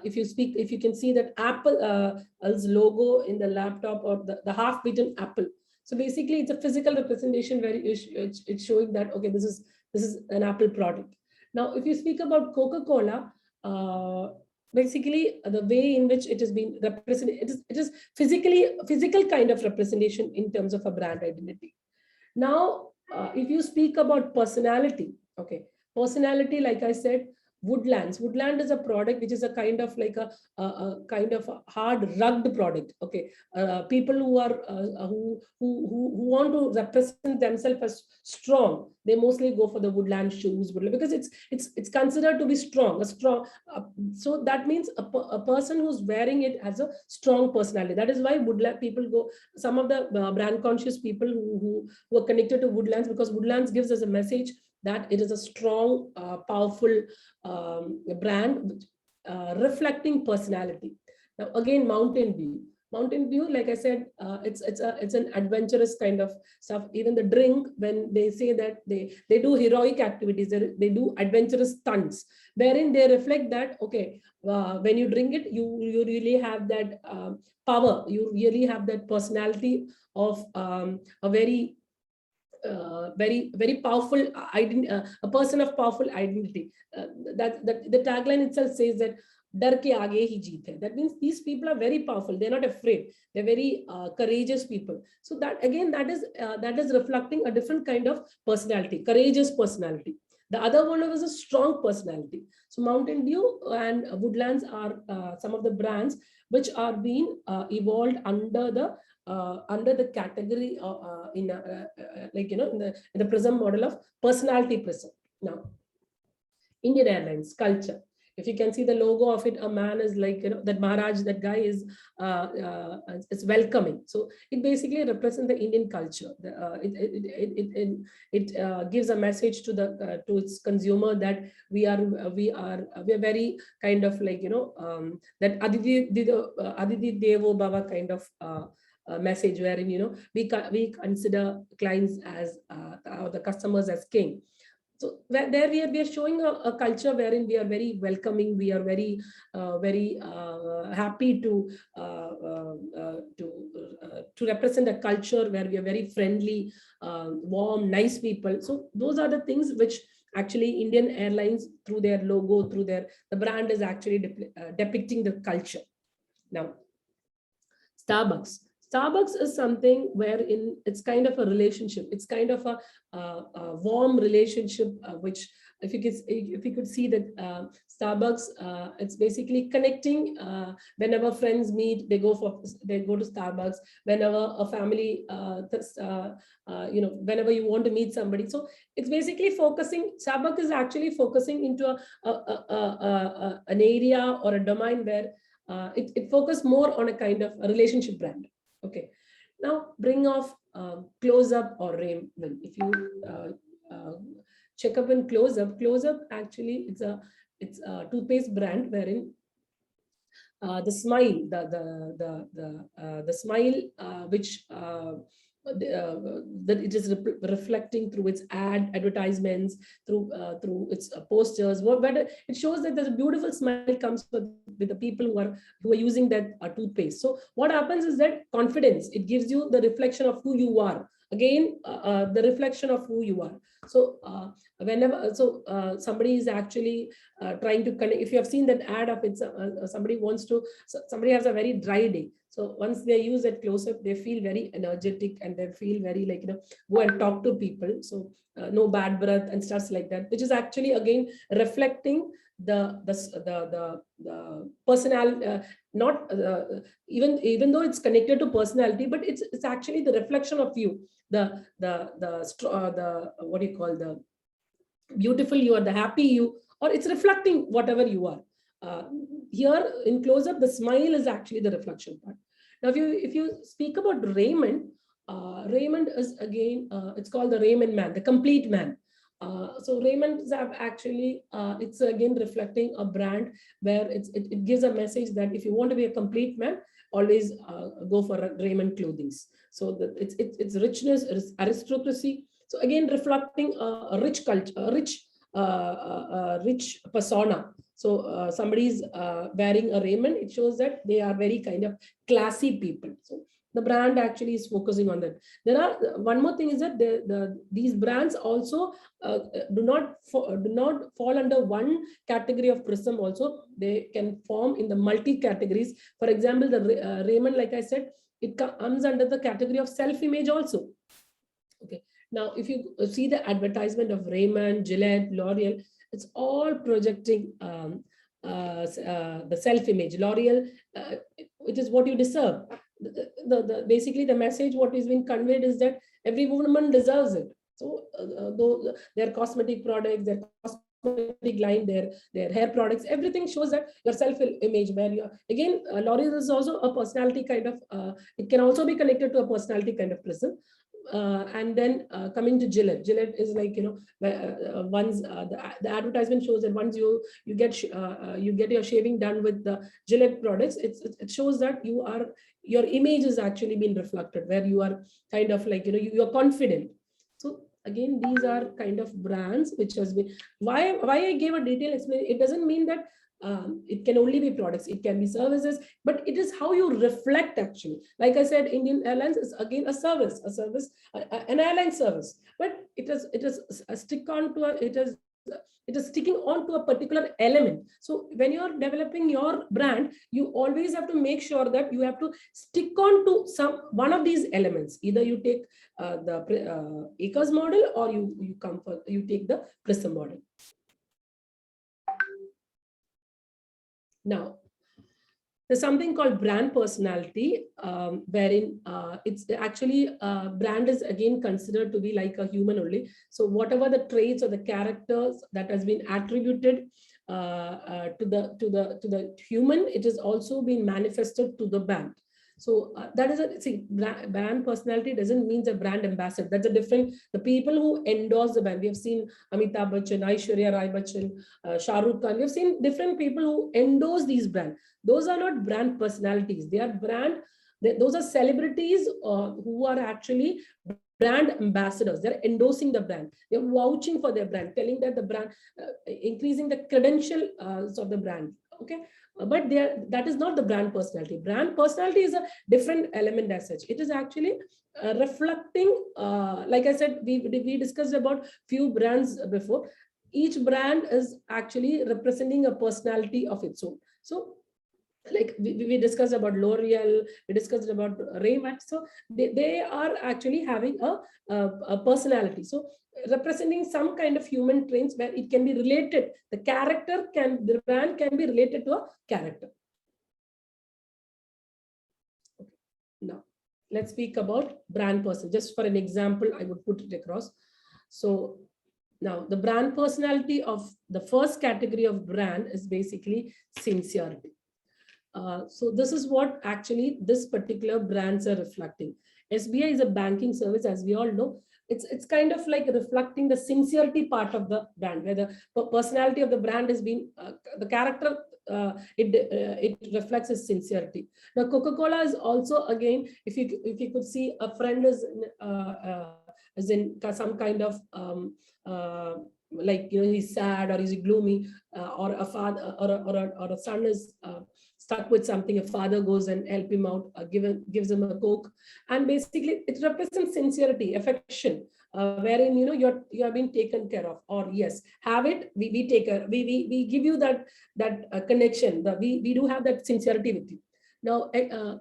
if you can see that Apple's logo in the laptop, or the half-beaten apple. So basically, it's a physical representation where it's showing that, okay, this is an Apple product. Now, if you speak about Coca-Cola, basically the way in which it has been represented, it is physical kind of representation in terms of a brand identity. Now, if you speak about personality, okay, personality, like I said, Woodlands. Woodland is a product which is a kind of like a kind of a hard rugged product. Okay, people who are who want to represent themselves as strong, they mostly go for the Woodland shoes, because it's considered to be strong, so that means a person who's wearing it has a strong personality. That is why Woodland people go. Some of the brand conscious people who are connected to Woodlands, because Woodlands gives us a message that it is a strong, powerful brand reflecting personality. Now, again, Mountain Dew. Mountain Dew, like I said, it's an adventurous kind of stuff. Even the drink, when they say that they do heroic activities, they do adventurous stunts, wherein they reflect that, okay, when you drink it, you really have that power. You really have that personality of a very very powerful a person of powerful identity. That the tagline itself says that dar ke aage hi jeet hai. That means these people are very powerful. They're not afraid. They're very courageous people. So that again, that is reflecting a different kind of personality, courageous personality. The other one was a strong personality. So Mountain Dew and Woodlands are some of the brands which are being evolved under the category like in the prism model of personality prism. Now, Indian Airlines culture. If you can see the logo of it, a man is like, that Maharaj, that guy is it's welcoming. So it basically represents the Indian culture. It gives a message to to its consumer that we are very kind of like, that Aditi Devo Bhava kind of message, wherein we consider clients as the customers as king. So there we are showing a culture wherein we are very welcoming. We are very happy to represent a culture where we are very friendly, warm, nice people. So those are the things which actually Indian Airlines, through their logo, through the brand, is actually depicting the culture. Now, Starbucks. Starbucks is something wherein it's kind of a relationship. It's kind of a warm relationship, which if you could see that Starbucks, it's basically connecting. Whenever friends meet, they go to Starbucks. Whenever a family, whenever you want to meet somebody, so it's basically focusing. Starbucks is actually focusing into an area or a domain where it focuses more on a kind of a relationship brand. Okay, now bring off Close Up or Raymond. If you check up in Close Up actually it's a toothpaste brand wherein the smile, the smile which that it is reflecting through its advertisements, through its posters. But it shows that there's a beautiful smile comes with the people who are using that toothpaste. So what happens is that confidence, it gives you the reflection of who you are. Again, the reflection of who you are. So somebody is actually trying to connect. If you have seen that ad of it, somebody has a very dry day. So once they use that close-up, they feel very energetic and they feel very like, go and talk to people. So no bad breath and stuff like that, which is actually again reflecting the personality, not even though it's connected to personality, but it's actually the reflection of you, the what do you call, the beautiful you are, the happy you, or it's reflecting whatever you are. Here in close-up, the smile is actually the reflection part. Now, if you speak about Raymond, Raymond is again, it's called the Raymond man, the complete man. So Raymond is actually, it's again reflecting a brand where it gives a message that if you want to be a complete man, always go for Raymond clothings. So it's richness, it's aristocracy. So again, reflecting a rich culture, a rich persona. So somebody's wearing a Raymond, it shows that they are very kind of classy people. So the brand actually is focusing on that. There are one more thing is that these brands also do not fall under one category of Prism. Also, they can form in the multi categories. For example, the Raymond, like I said, it comes under the category of self-image also. Okay. Now, if you see the advertisement of Raymond, Gillette, L'Oreal, it's all projecting the self-image. L'Oreal, it is what you deserve. Basically, the message what is being conveyed is that every woman deserves it. So, though their cosmetic products, their cosmetic line, their hair products, everything shows that your self-image. Where you again, L'Oreal is also a personality kind of. It can also be connected to a personality kind of Prism. And then coming to Gillette, Gillette is like, once the advertisement shows that once you get your shaving done with the Gillette products, it shows that your image is actually being reflected, where you are kind of like, you are confident. So again, these are kind of brands which has been, why I gave a detailed explanation. It doesn't mean that it can only be products, it can be services, but it is how you reflect actually. Like I said, Indian Airlines is again a service, an airline service, but it is sticking on to a particular element. So when you're developing your brand, you always have to make sure that you have to stick on to one of these elements. Either you take the Acres model, or you take the Prism model. Now, there's something called brand personality, wherein it's actually brand is again considered to be like a human only. So whatever the traits or the characters that has been attributed to the human, it has also been manifested to the brand. So that is brand personality doesn't mean a brand ambassador. That's a different, the people who endorse the brand. We have seen Amitabh Bachchan, Aishwarya Rai Bachchan, Shah Rukh Khan. We have seen different people who endorse these brands. Those are not brand personalities. They are those are celebrities who are actually brand ambassadors. They're endorsing the brand. They're vouching for their brand, telling that the brand, increasing the credentials of the brand. Okay. But that is not the brand personality. Brand personality is a different element as such. It is actually reflecting, like I said, we discussed about few brands before. Each brand is actually representing a personality of its own. So like we discussed about L'Oreal, we discussed about Raymond. So they are actually having a personality. So representing some kind of human traits where it can be related. The brand can be related to a character. Okay. Now, let's speak about brand person. Just for an example, I would put it across. So now the brand personality of the first category of brand is basically sincerity. So this is what actually this particular brands are reflecting. SBI is a banking service, as we all know. it's kind of like reflecting the sincerity part of the brand, where the personality of the brand has been the character. It reflects its sincerity. Now, Coca-Cola is also, again, if you could see a friend is in some kind of like, he's sad or he's gloomy, or a father or a son is stuck with something, a father goes and help him out, gives him a Coke, and basically it represents sincerity, affection, wherein you are being taken care of, or yes, have it, we take care, we give you that connection, we do have that sincerity with you. Now,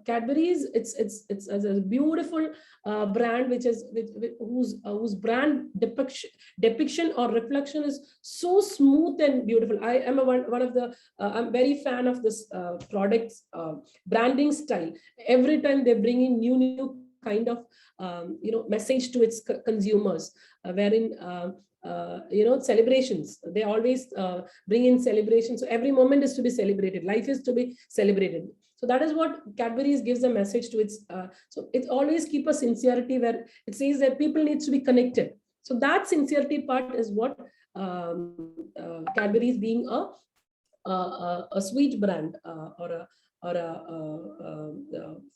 Cadbury's, it's a beautiful brand, which is whose brand depiction or reflection is so smooth and beautiful. I am one of the I'm very fan of this product's branding style. Every time they bring in new kind of message to its consumers, wherein celebrations, they always bring in celebrations. So every moment is to be celebrated, life is to be celebrated. So that is what Cadbury's gives a message to its so it always keep a sincerity, where it says that people needs to be connected. So that sincerity part is what Cadbury's, being a sweet brand, or a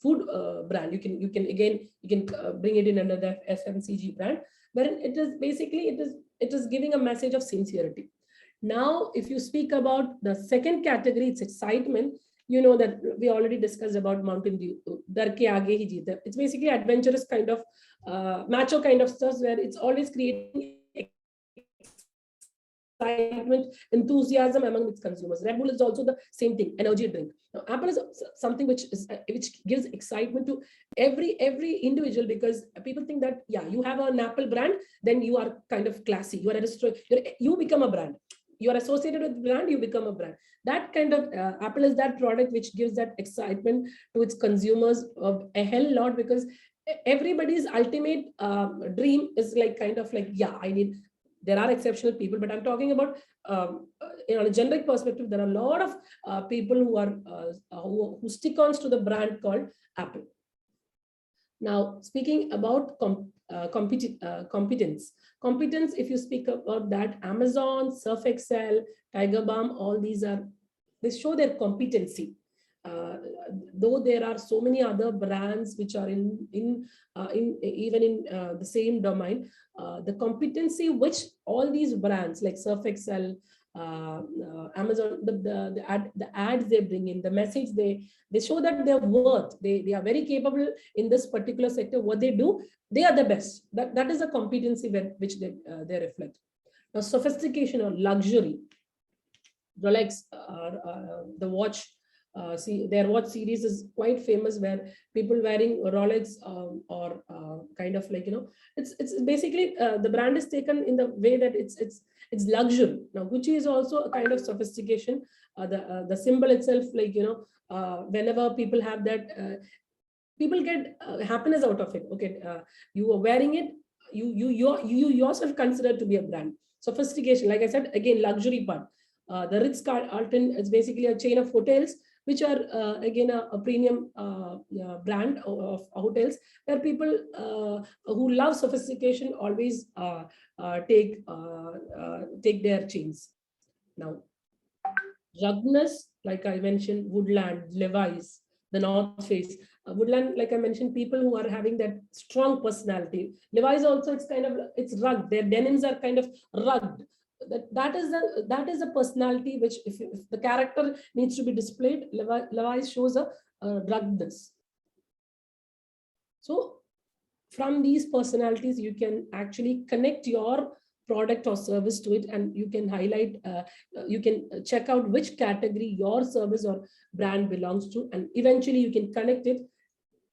food brand, you can bring it in another FMCG brand, wherein it is basically it is giving a message of sincerity. Now, if you speak about the second category, it's excitement. That we already discussed about Mountain Dew. Dar ke aage hi jeeta. It's basically adventurous kind of macho kind of stuff, where it's always creating excitement, enthusiasm among its consumers. Red Bull is also the same thing, energy drink. Now, Apple is something which gives excitement to every individual, because people think that, yeah, you have an Apple brand, then you are kind of classy. You become a brand. You are associated with brand, you become a brand. That kind of Apple is that product which gives that excitement to its consumers a hell lot, because everybody's ultimate dream is like kind of like, yeah, there are exceptional people, but I'm talking about on a generic perspective, there are a lot of people who are who stick on to the brand called Apple. Now, speaking about competence, if you speak about that, Amazon, Surf Excel, Tiger Balm, all these they show their competency. Though there are so many other brands which are even in the same domain, the competency which all these brands like Surf Excel, Amazon, the ads they bring in, the message they show that they're worth, they are very capable in this particular sector. What they do, they are the best. That is a competency which they reflect. Now, sophistication or luxury, Rolex, the watch. Their watch series is quite famous, where people wearing Rolex or kind of like, it's basically the brand is taken in the way that it's luxury. Now, Gucci is also a kind of sophistication. The symbol itself, like, whenever people have that, people get happiness out of it. Okay, you are wearing it, you yourself considered to be a brand. Sophistication, like I said, again, luxury part. The Ritz-Carlton is basically a chain of hotels, which are again a premium brand of hotels, where people who love sophistication always take their chains. Now, ruggedness, like I mentioned, Woodland, Levi's, the North Face. Woodland, like I mentioned, people who are having that strong personality. Levi's also, it's rugged. Their denims are kind of rugged. That is a personality which, if the character needs to be displayed, Levi's shows a ruggedness. So from these personalities, you can actually connect your product or service to it, and you can highlight, you can check out which category your service or brand belongs to, and eventually you can connect it,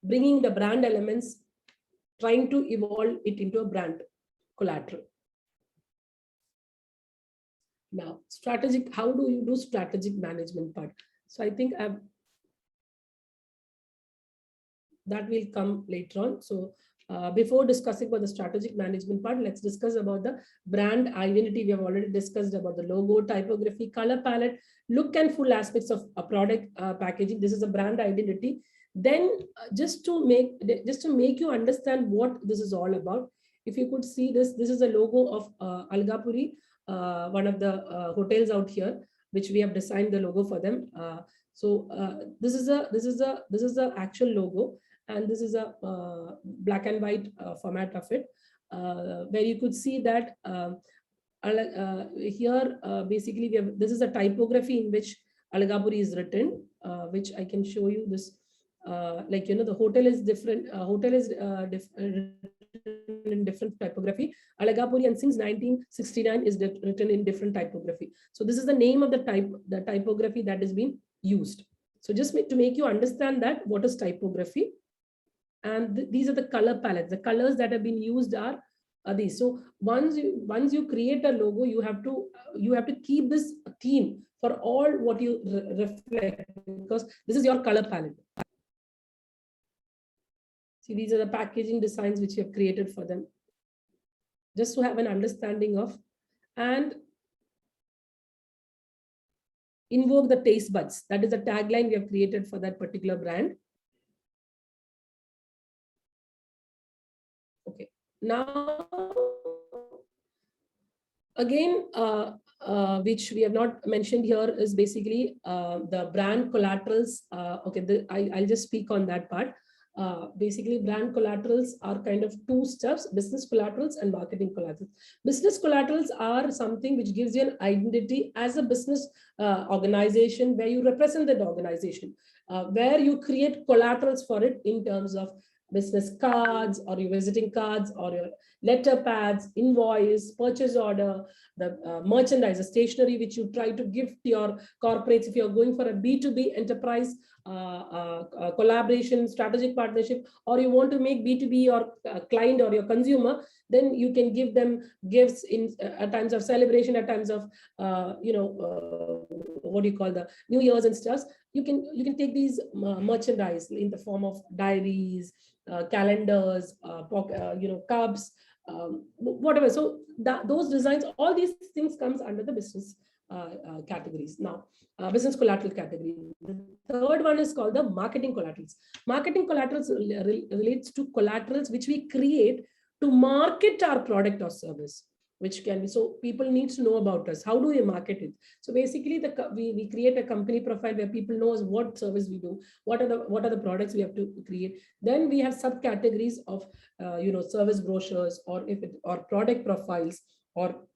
bringing the brand elements, trying to evolve it into a brand collateral. Now, strategic, how do you do strategic management part? So I think that will come later on. So before discussing about the strategic management part, let's discuss about the brand identity. We have already discussed about the logo, typography, color palette, look and full aspects of a product packaging. This is a brand identity. Then just to make you understand what this is all about, if you could see this, this is a logo of Algapuri, one of the hotels out here, which we have designed the logo for them. This is the actual logo, and this is a black and white format of it, where you could see that here basically we have, this is a typography in which Algapuri is written, which I can show you this. Like, you know, the hotel is different. Hotel is in different typography. Algapuri, and since 1969 is written in different typography. So this is the name of the typography that is being used. So just to make you understand that what is typography, and these are the color palettes. The colors that have been used are these. So once you create a logo, you have to keep this theme for all what you reflect, because this is your color palette. See, these are the packaging designs which you have created for them, just to have an understanding of, and invoke the taste buds. That is the tagline we have created for that particular brand. Okay, now again, which we have not mentioned here is basically the brand collaterals. Okay, I'll just speak on that part. Basically, brand collaterals are kind of two steps: business collaterals and marketing collaterals. Business collaterals are something which gives you an identity as a business organization, where you represent that organization, where you create collaterals for it in terms of business cards or your visiting cards or your letter pads, invoice, purchase order, the merchandise, the stationery which you try to give to your corporates. If you're going for a B2B enterprise collaboration, strategic partnership, or you want to make B2B your client or your consumer, then you can give them gifts in at times of celebration, at times of what do you call, the New Year's and stuff. You can take these merchandise in the form of diaries, calendars, cups, whatever. So those designs, all these things comes under the business categories. Now, business collateral category. The third one is called the marketing collaterals. Marketing collaterals relates to collaterals which we create to market our product or service, which can be, so people need to know about us. How do we market it? So basically, we create a company profile where people knows what service we do, what are the products we have to create. Then we have subcategories of service brochures, or product profiles, or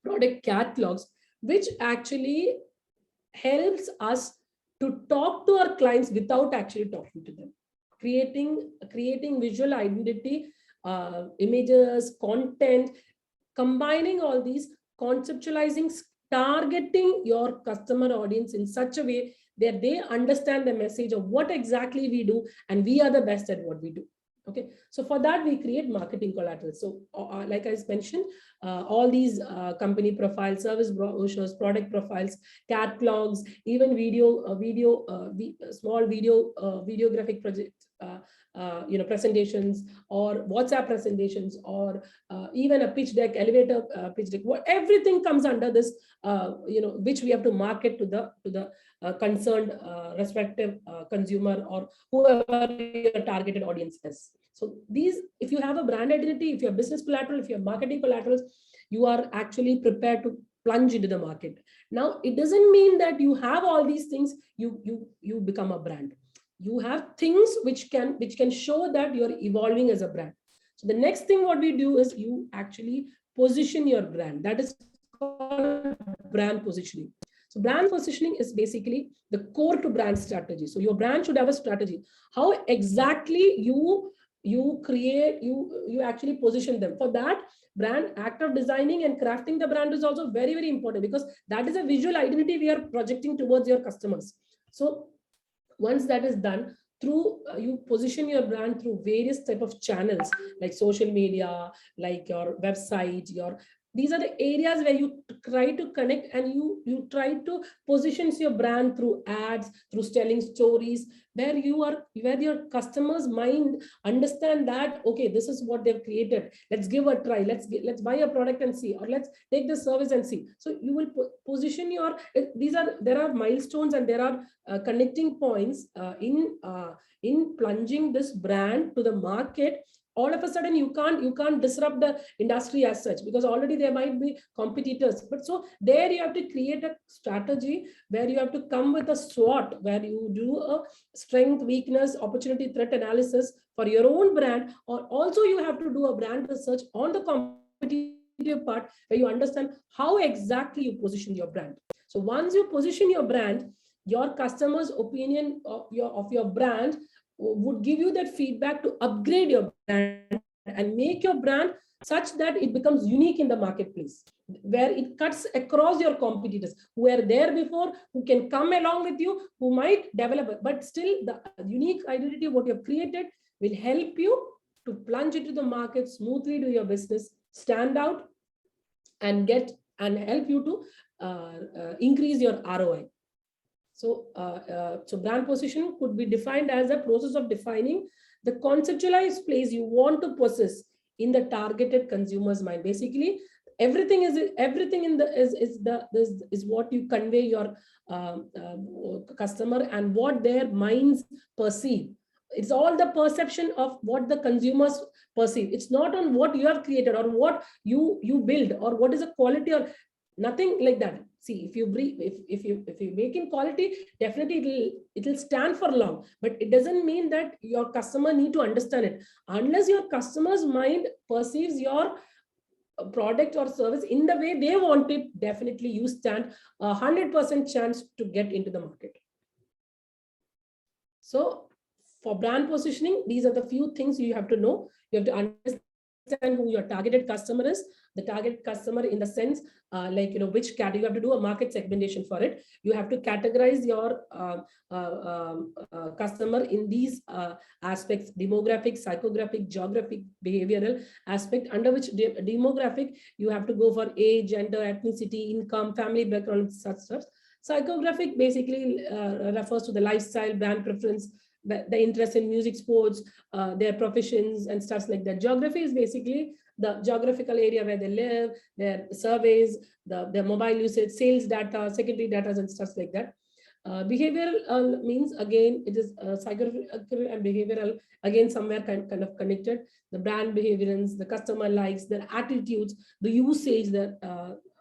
product catalogs, which actually helps us to talk to our clients without actually talking to them, creating visual identity, images, content, combining all these, conceptualizing, targeting your customer audience in such a way that they understand the message of what exactly we do, and we are the best at what we do. Okay, so for that we create marketing collateral. So like I mentioned, all these company profiles, service brochures, product profiles, catalogs, even small videographic projects, presentations, or WhatsApp presentations, or even a pitch deck, elevator pitch deck. Everything comes under this, which we have to market to the concerned respective consumer, or whoever your targeted audience is. So these, if you have a brand identity, if you have business collateral, if you have marketing collaterals, you are actually prepared to plunge into the market. Now, it doesn't mean that you have all these things, you become a brand. You have things which can show that you're evolving as a brand. So the next thing what we do is you actually position your brand. That is called brand positioning. So brand positioning is basically the core to brand strategy. So your brand should have a strategy. How exactly you actually position them. For that, brand act of designing and crafting the brand is also very, very important, because that is a visual identity we are projecting towards your customers. So once that is done, through you position your brand through various type of channels, like social media, like your website, these are the areas where you try to connect, and you try to position your brand through ads, through telling stories, where your customers' mind understand that, okay, this is what they've created. Let's give a try. Let's buy a product and see, or let's take the service and see. So you will position there are milestones, and there are connecting points in plunging this brand to the market, all of a sudden you can't disrupt the industry as such, because already there might be competitors. But so there you have to create a strategy where you have to come with a SWOT, where you do a strength, weakness, opportunity, threat analysis for your own brand, or also you have to do a brand research on the competitive part, where you understand how exactly you position your brand. So once you position your brand, your customers' opinion of your brand would give you that feedback to upgrade your brand and make your brand such that it becomes unique in the marketplace, where it cuts across your competitors who were there before, who can come along with you, who might develop, but still the unique identity what you have created will help you to plunge into the market, smoothly do your business, stand out, and help you to increase your ROI. So, so brand positioning could be defined as a process of defining the conceptualized place you want to possess in the targeted consumer's mind. Basically, everything in the is what you convey your customer and what their minds perceive. It's all the perception of what the consumers perceive. It's not on what you have created or what you build or what is the quality or nothing like that. See, if you make in quality, definitely it'll stand for long, but it doesn't mean that your customer need to understand it. Unless your customer's mind perceives your product or service in the way they want it, definitely you stand 100% chance to get into the market. So for brand positioning, these are the few things you have to know. You have to understand who your targeted customer is. The target customer in the sense, like, which category. You have to do a market segmentation for it. You have to categorize your customer in these aspects: demographic, psychographic, geographic, behavioral aspect. Under which demographic, you have to go for age, gender, ethnicity, income, family background, such stuff. Psychographic basically refers to the lifestyle, brand preference, the interest in music, sports, their professions and stuff like that. Geography is basically the geographical area where they live, their surveys, their mobile usage, sales data, secondary data and stuff like that. Behavioral means, again, it is psychographical and behavioral, again, somewhere kind of connected. The brand behaviors, the customer likes, their attitudes, the usage,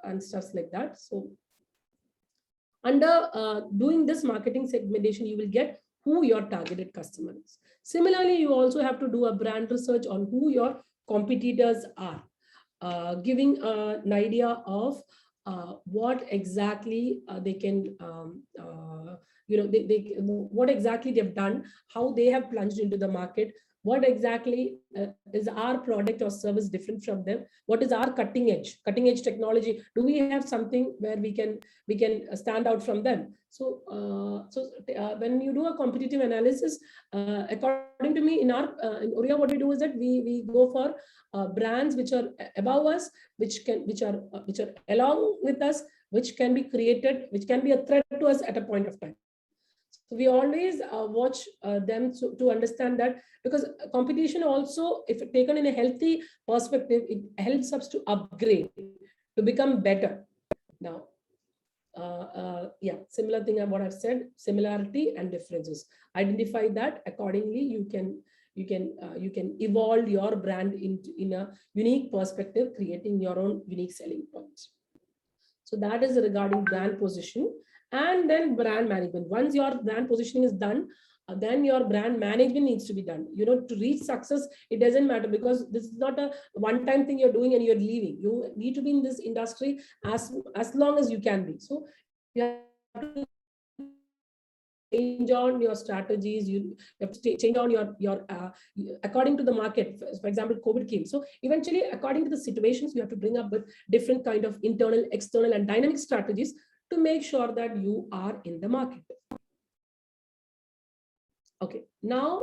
and stuff like that. So under doing this marketing segmentation, you will get who your targeted customer is. Similarly, you also have to do a brand research on who your competitors are, giving an idea of what exactly they can, what exactly they've done, how they have plunged into the market, what exactly is our product or service different from them, what is our cutting edge technology, do we have something where we can stand out from them. So when you do a competitive analysis, according to me, in Oriya, what we do is that we go for brands which are above us, which are along with us, which can be created, which can be a threat to us at a point of time. So we always watch them to understand that, because competition also, if taken in a healthy perspective, it helps us to upgrade, to become better. Now, yeah, similar thing of what I've said, similarity and differences. Identify that accordingly. You can evolve your brand in a unique perspective, creating your own unique selling points. So that is regarding brand position. And then brand management. Once your brand positioning is done, then your brand management needs to be done. To reach success, it doesn't matter, because this is not a one-time thing you're doing and you're leaving. You need to be in this industry as long as you can be. So you have to change on your strategies. You have to change on your according to the market. For example, COVID came. So eventually, according to the situations, you have to bring up with different kind of internal, external, and dynamic strategies to make sure that you are in the market. Okay, now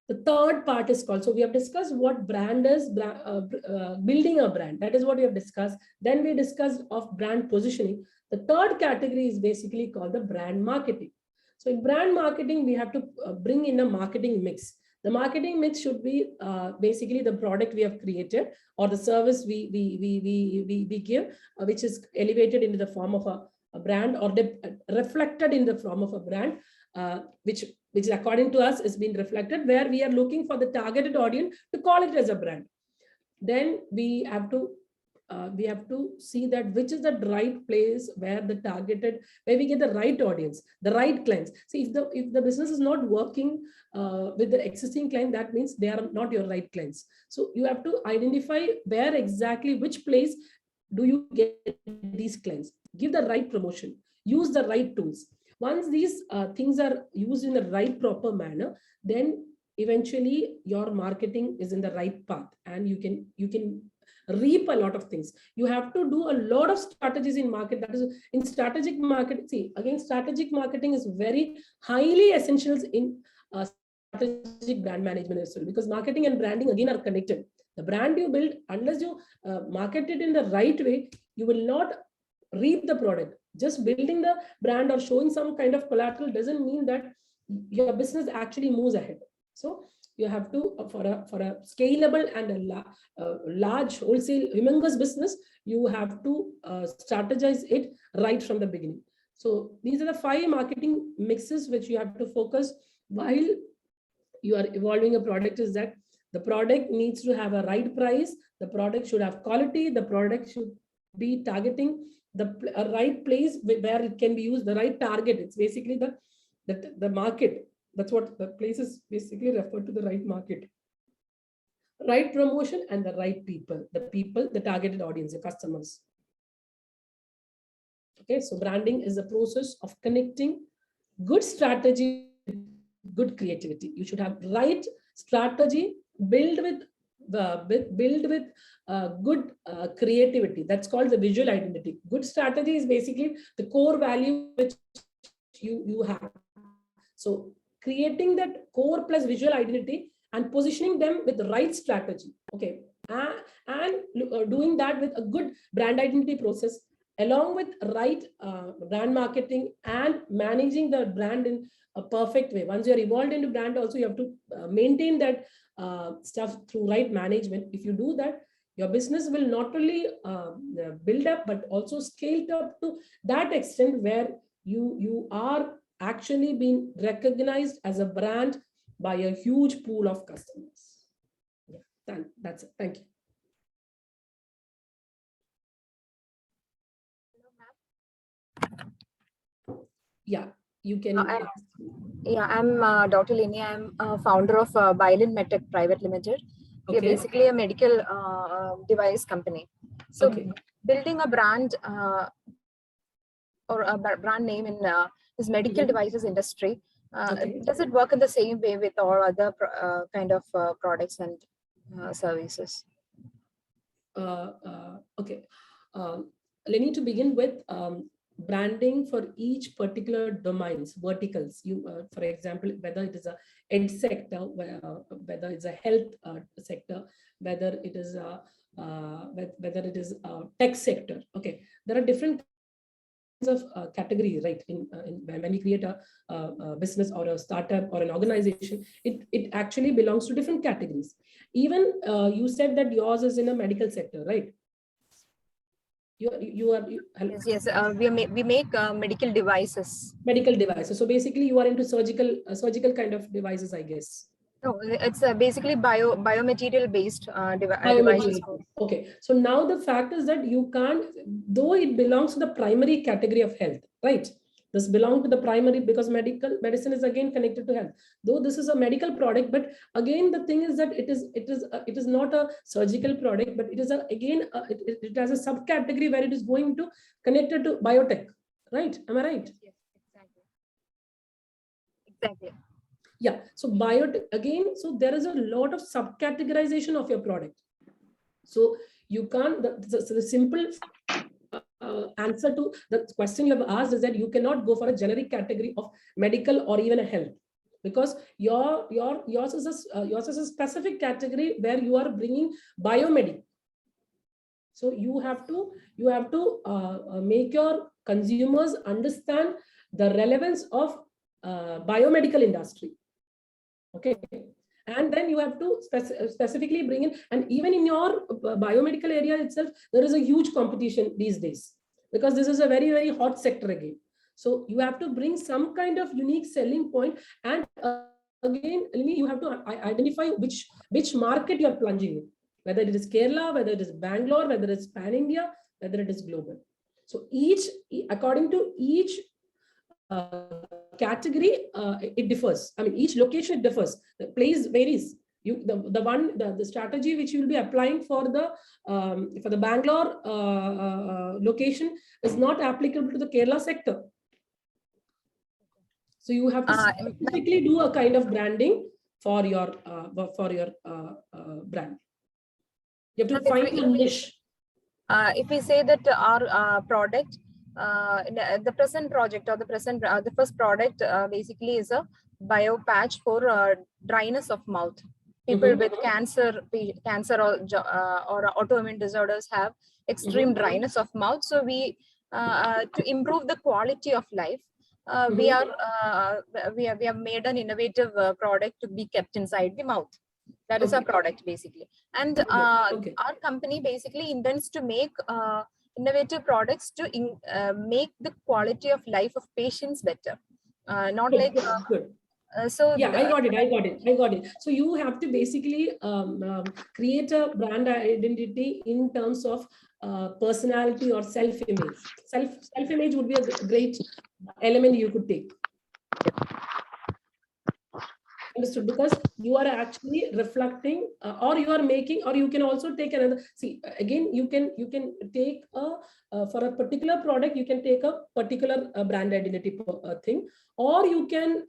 the third part is called, so we have discussed what brand is, building a brand. That is what we have discussed. Then we discussed of brand positioning. The third category is basically called the brand marketing. So in brand marketing, we have to bring in a marketing mix. The marketing mix should be basically the product we have created or the service we give, which is elevated into the form of a brand, or reflected in the form of a brand, which which is according to us is being reflected, where we are looking for the targeted audience to call it as a brand. Then we have to see that which is the right place where where we get the right audience, the right clients. See, if the business is not working with the existing client, that means they are not your right clients. So you have to identify where exactly, which place do you get these clients, give the right promotion, use the right tools. Once these things are used in the right proper manner, then eventually your marketing is in the right path, and you can reap a lot of things. You have to do a lot of strategies in market. That is in strategic marketing. See, again, strategic marketing is very highly essential in strategic brand management as well, because marketing and branding again are connected. The brand you build, unless you market it in the right way, you will not reap the product. Just building the brand or showing some kind of collateral doesn't mean that your business actually moves ahead. So you have to, for a scalable and a large wholesale humongous business, you have to strategize it right from the beginning. So these are the 5 marketing mixes which you have to focus while you are evolving a product. Is that the product needs to have a right price, the product should have quality, the product should be targeting a right place where it can be used, the right target. It's basically the market. That's what the place is basically referred to, the right market, right promotion, and the right people, the targeted audience, the customers. Okay, so branding is a process of connecting good strategy, good creativity. You should have right strategy, build with good creativity. That's called the visual identity. Good strategy is basically the core value which you have. So creating that core plus visual identity and positioning them with the right strategy. Okay, and doing that with a good brand identity process, along with right brand marketing and managing the brand in a perfect way. Once you're evolved into brand, also you have to maintain that stuff through right management. If you do that, your business will not only build up, but also scale up to that extent where you are actually being recognized as a brand by a huge pool of customers. Yeah, that's it. Thank you. Yeah, you can. I'm Dr. Lini. I'm founder of Biolin Medtech Private Limited. We are basically a medical device company. So building a brand or a brand name in this medical devices industry, does it work in the same way with all other kind of products and services? Okay. Lini, to begin with, branding for each particular domains, verticals. For example, whether it is a ed sector, whether it's a health sector, whether it is a tech sector. Okay, there are different of categories, right? When we create a business or a startup or an organization, it actually belongs to different categories. Even you said that yours is in a medical sector, right? Yes. We make medical devices. Medical devices. So basically, you are into surgical kind of devices, I guess. No, it's basically biomaterial based devices. Okay, so now the fact is that you can't, though it belongs to the primary category of health, right? This belongs to the primary, because medicine is again connected to health. Though this is a medical product, but again the thing is that it is not a surgical product, but it is it has a subcategory where it is going to connected to biotech, right? Am I right? Yes, exactly. Yeah, so again, so there is a lot of subcategorization of your product. So you can't, the simple answer to the question you have asked is that you cannot go for a generic category of medical or even a health, because yours is a specific category where you are bringing biomedical. So you have to make your consumers understand the relevance of biomedical industry. Okay, and then you have to specifically bring in, and even in your biomedical area itself, there is a huge competition these days, because this is a very, very hot sector again. So you have to bring some kind of unique selling point, and again, you have to identify which market you're plunging in, whether it is Kerala, whether it is Bangalore, whether it's pan India, whether it is global. So according to each category, it differs. I mean, each location differs. The place varies. The strategy which you will be applying for the Bangalore location is not applicable to the Kerala sector. So you have to specifically do a kind of branding for your brand. You have to find a niche. If we say that our product, the present project or the first product basically is a bio patch for dryness of mouth. People with cancer or autoimmune disorders have extreme dryness of mouth. So we to improve the quality of life, we have made an innovative product to be kept inside the mouth. That is our product basically. And our company basically intends to make innovative products to make the quality of life of patients better. Not like so. Yeah, I got it. So you have to basically create a brand identity in terms of personality or self-image. Self-image would be a great element you could take. Understood, because you are actually reflecting or you are making, or you can also take another, see again, you can take for a particular product, you can take a particular brand identity thing, or you can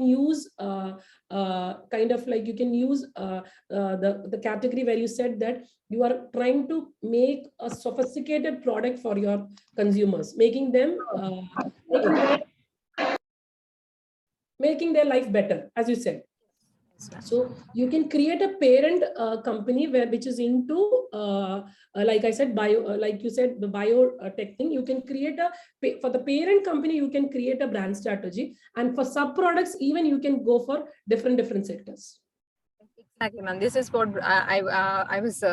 use kind of like, you can use the category where you said that you are trying to make a sophisticated product for your consumers, making their life better, as you said. So you can create a parent company which is into like I said, like you said, the biotech thing. You can create for the parent company, you can create a brand strategy, and for sub products even you can go for different sectors. Exactly, ma'am. This is what I was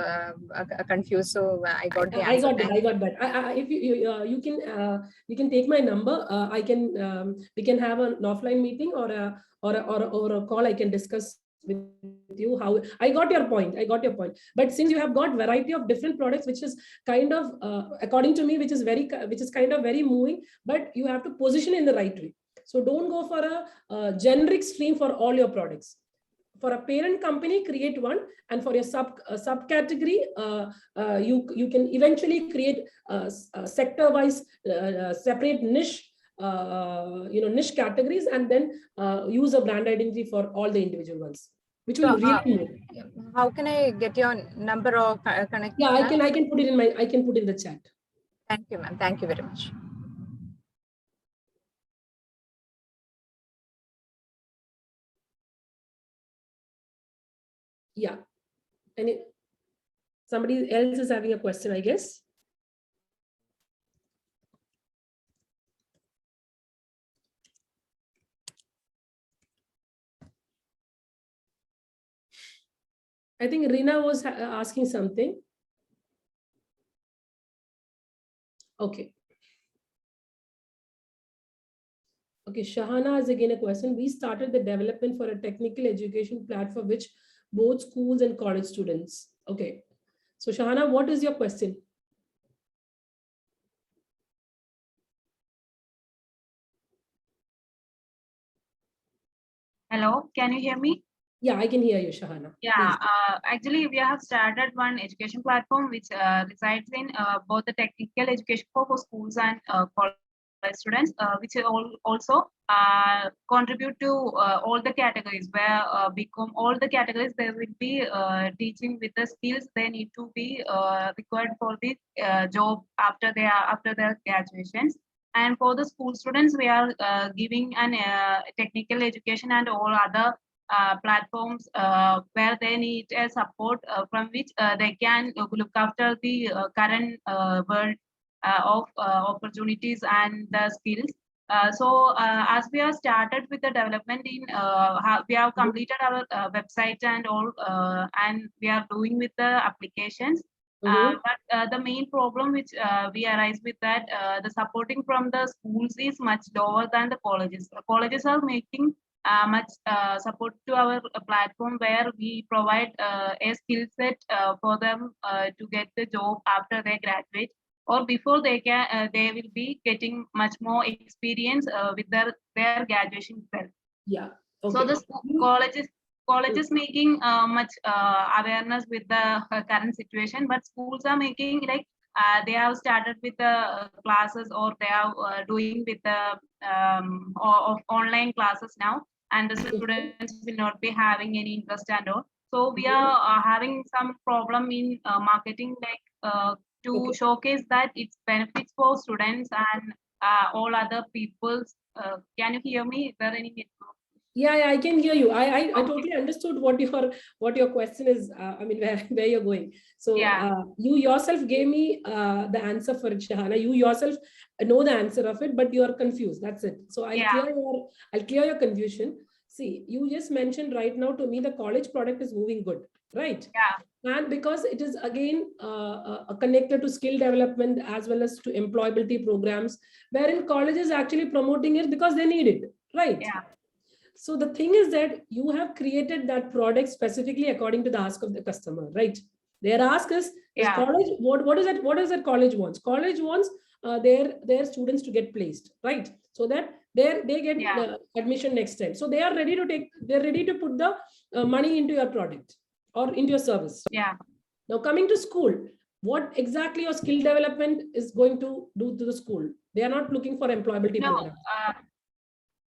confused, so I got the answer. I got that. If you can take my number. I can we can have an offline meeting or a call. I can discuss with you how I got your point. But since you have got variety of different products, which is kind of according to me, which is kind of very moving, but you have to position in the right way. So don't go for a generic stream for all your products. For a parent company, create one, and for your subcategory, you can eventually create sector-wise separate niche, niche categories, and then use a brand identity for all the individual ones, which will really move. How can I get your number or connect? Yeah, I can put it in the chat. Thank you, ma'am. Thank you very much. Yeah. Somebody else is having a question, I guess. I think Rina was asking something. Okay. Okay, Shahana has again a question. We started the development for a technical education platform which both schools and college students. Okay. So Shahana, what is your question? Hello, can you hear me? Yeah, I can hear you, Shahana. Yeah, actually, we have started one education platform which resides in both the technical education for schools and college students, which also contribute to all the categories where become all the categories they will be teaching with the skills they need to be required for the job after their graduations. And for the school students, we are giving an technical education and all other platforms where they need support from which they can look after the current world of opportunities and the skills. So as we have started with the development we have completed our website and all, and we are doing with the applications. But the main problem which we arise with that, the supporting from the schools is much lower than the colleges. The colleges are making much support to our platform, where we provide a skill set for them to get the job after they graduate, or before they will be getting much more experience with their graduation itself. Yeah. So Okay. the colleges making much awareness with the current situation, but schools are making like they have started with the classes, or they are doing with the of online classes now, and the students will not be having any interest and all. So we are having some problem in marketing, like to Okay. showcase that it's benefits for students and all other people's. Can you hear me? Is there any network? Yeah, I can hear you. I Okay. totally understood what your question is. I mean, where you're going. So Yeah. you yourself gave me the answer for it, Shahana. You yourself know the answer of it, but you are confused. That's it. So Yeah. I'll clear your confusion. See, you just mentioned right now to me the college product is moving good, right? Yeah. And because it is again connected to skill development as well as to employability programs, wherein colleges actually promoting it because they need it, right? Yeah. So the thing is that you have created that product specifically according to the ask of the customer, right? Their ask is Yeah. college, what is that college wants? College wants their students to get placed, right? So that they get Yeah. admission next time. So they're ready to put the money into your product or into your service. Yeah. Now coming to school, what exactly your skill development is going to do to the school? They are not looking for employability No. programs.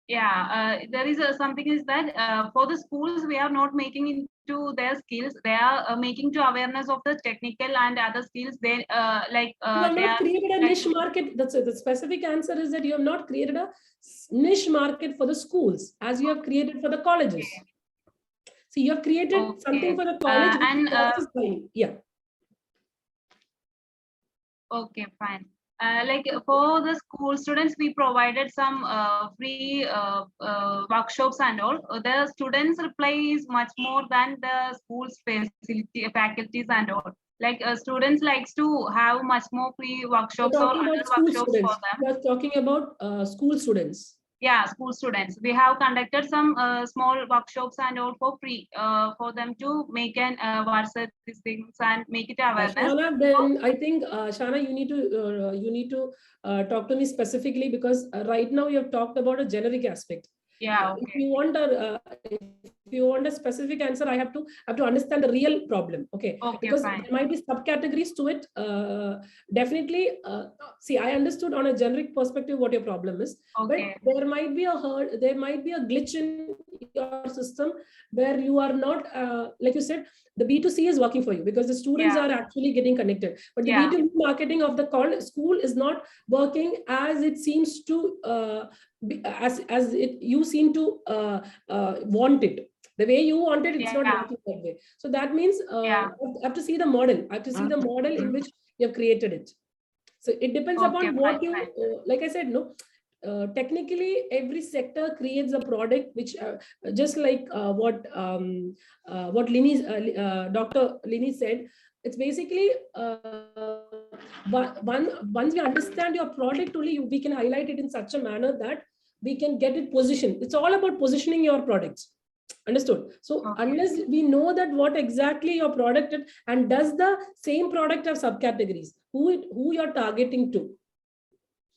There is something is that for the schools, we are not making into their skills. They are making to awareness of the technical and other skills. They You have they not are created a like, niche market. That's it. The specific answer is that you have not created a niche market for the schools as you have created for the colleges. okay. See, you have created something Okay. for the college which And crosses line. Yeah. okay, fine. Like for the school students, we provided some free workshops and all. The students' reply is much more than the school's facility faculties and all. Like students likes to have much more free You're workshops or talking other about school workshops for students. them. You are talking about school students. Yeah, school students. We have conducted some small workshops and all for free for them to make an WhatsApp these things and make it awareness. Shana, then I think Shana, you need to talk to me specifically because right now you have talked about a generic aspect. Yeah. If Okay. you want a specific answer, I have to understand the real problem. Okay, Okay. because Fine. there might be subcategories to it. Definitely, see, I understood on a generic perspective what your problem is, Okay. but there might be a glitch in your system where you are not, like you said, the B2C is working for you because the students Yeah. are actually getting connected, but the Yeah. B2B marketing of the school is not working as it seems to. As it you seem to want it the way you want it, it's not Yeah. working that way. So that means Yeah. I have to see the model. I have to see the model in which you have created it. So it depends Okay. upon Fine. what you like I said, no, technically every sector creates a product which just like what Dr. Lini said. It's basically once we understand your product only, we can highlight it in such a manner that we can get it positioned. It's all about positioning your products. Understood? So Okay. unless we know that what exactly your product is, and does the same product have subcategories, who you're targeting to,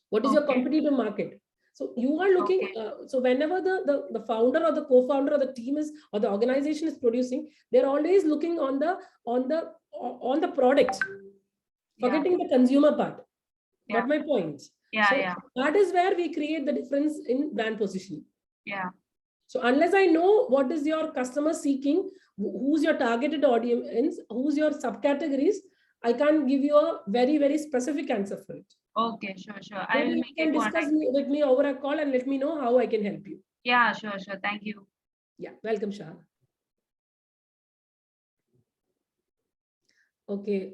what is your Okay. competitive market? So you are looking, Okay. so whenever the founder or the co-founder or the team is or the organization is producing, they're always looking on the product, Yeah. forgetting the consumer part. Yeah. Got my point? Yeah. So Yeah. that is where we create the difference in brand positioning. Yeah. So unless I know what is your customer seeking, who's your targeted audience, who's your subcategories, I can't give you a very, very specific answer for it. Okay. Sure. I Maybe will you make can it one. discuss with me over a call and let me know how I can help you. Yeah. Sure. Thank you. Yeah, welcome, Shah. Okay.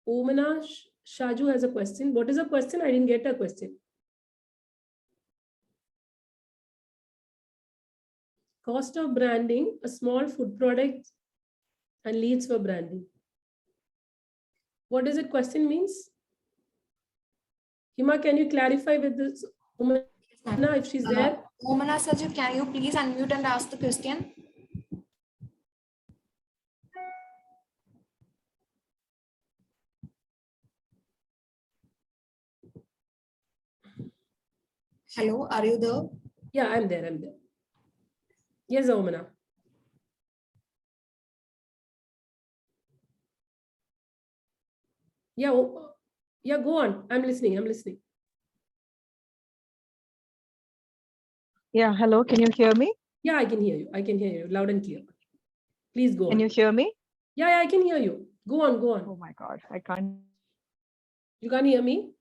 Omana Shaju has a question. What is a question? I didn't get a question. Cost of branding a small food product and leads for branding. What does it question means? Hima, can you clarify with this woman if she's there? Omana Saju, can you please unmute and ask the question? Hello, are you there? Yeah, I'm there. I'm there. Yes, Omana. Yeah, yeah, go on. I'm listening. I'm listening. Yeah, hello, can you hear me? Yeah, I can hear you. I can hear you loud and clear. Please go on. Can you hear me? Yeah, I can hear you. Go on, go on. Oh my God, I can't. You can't hear me?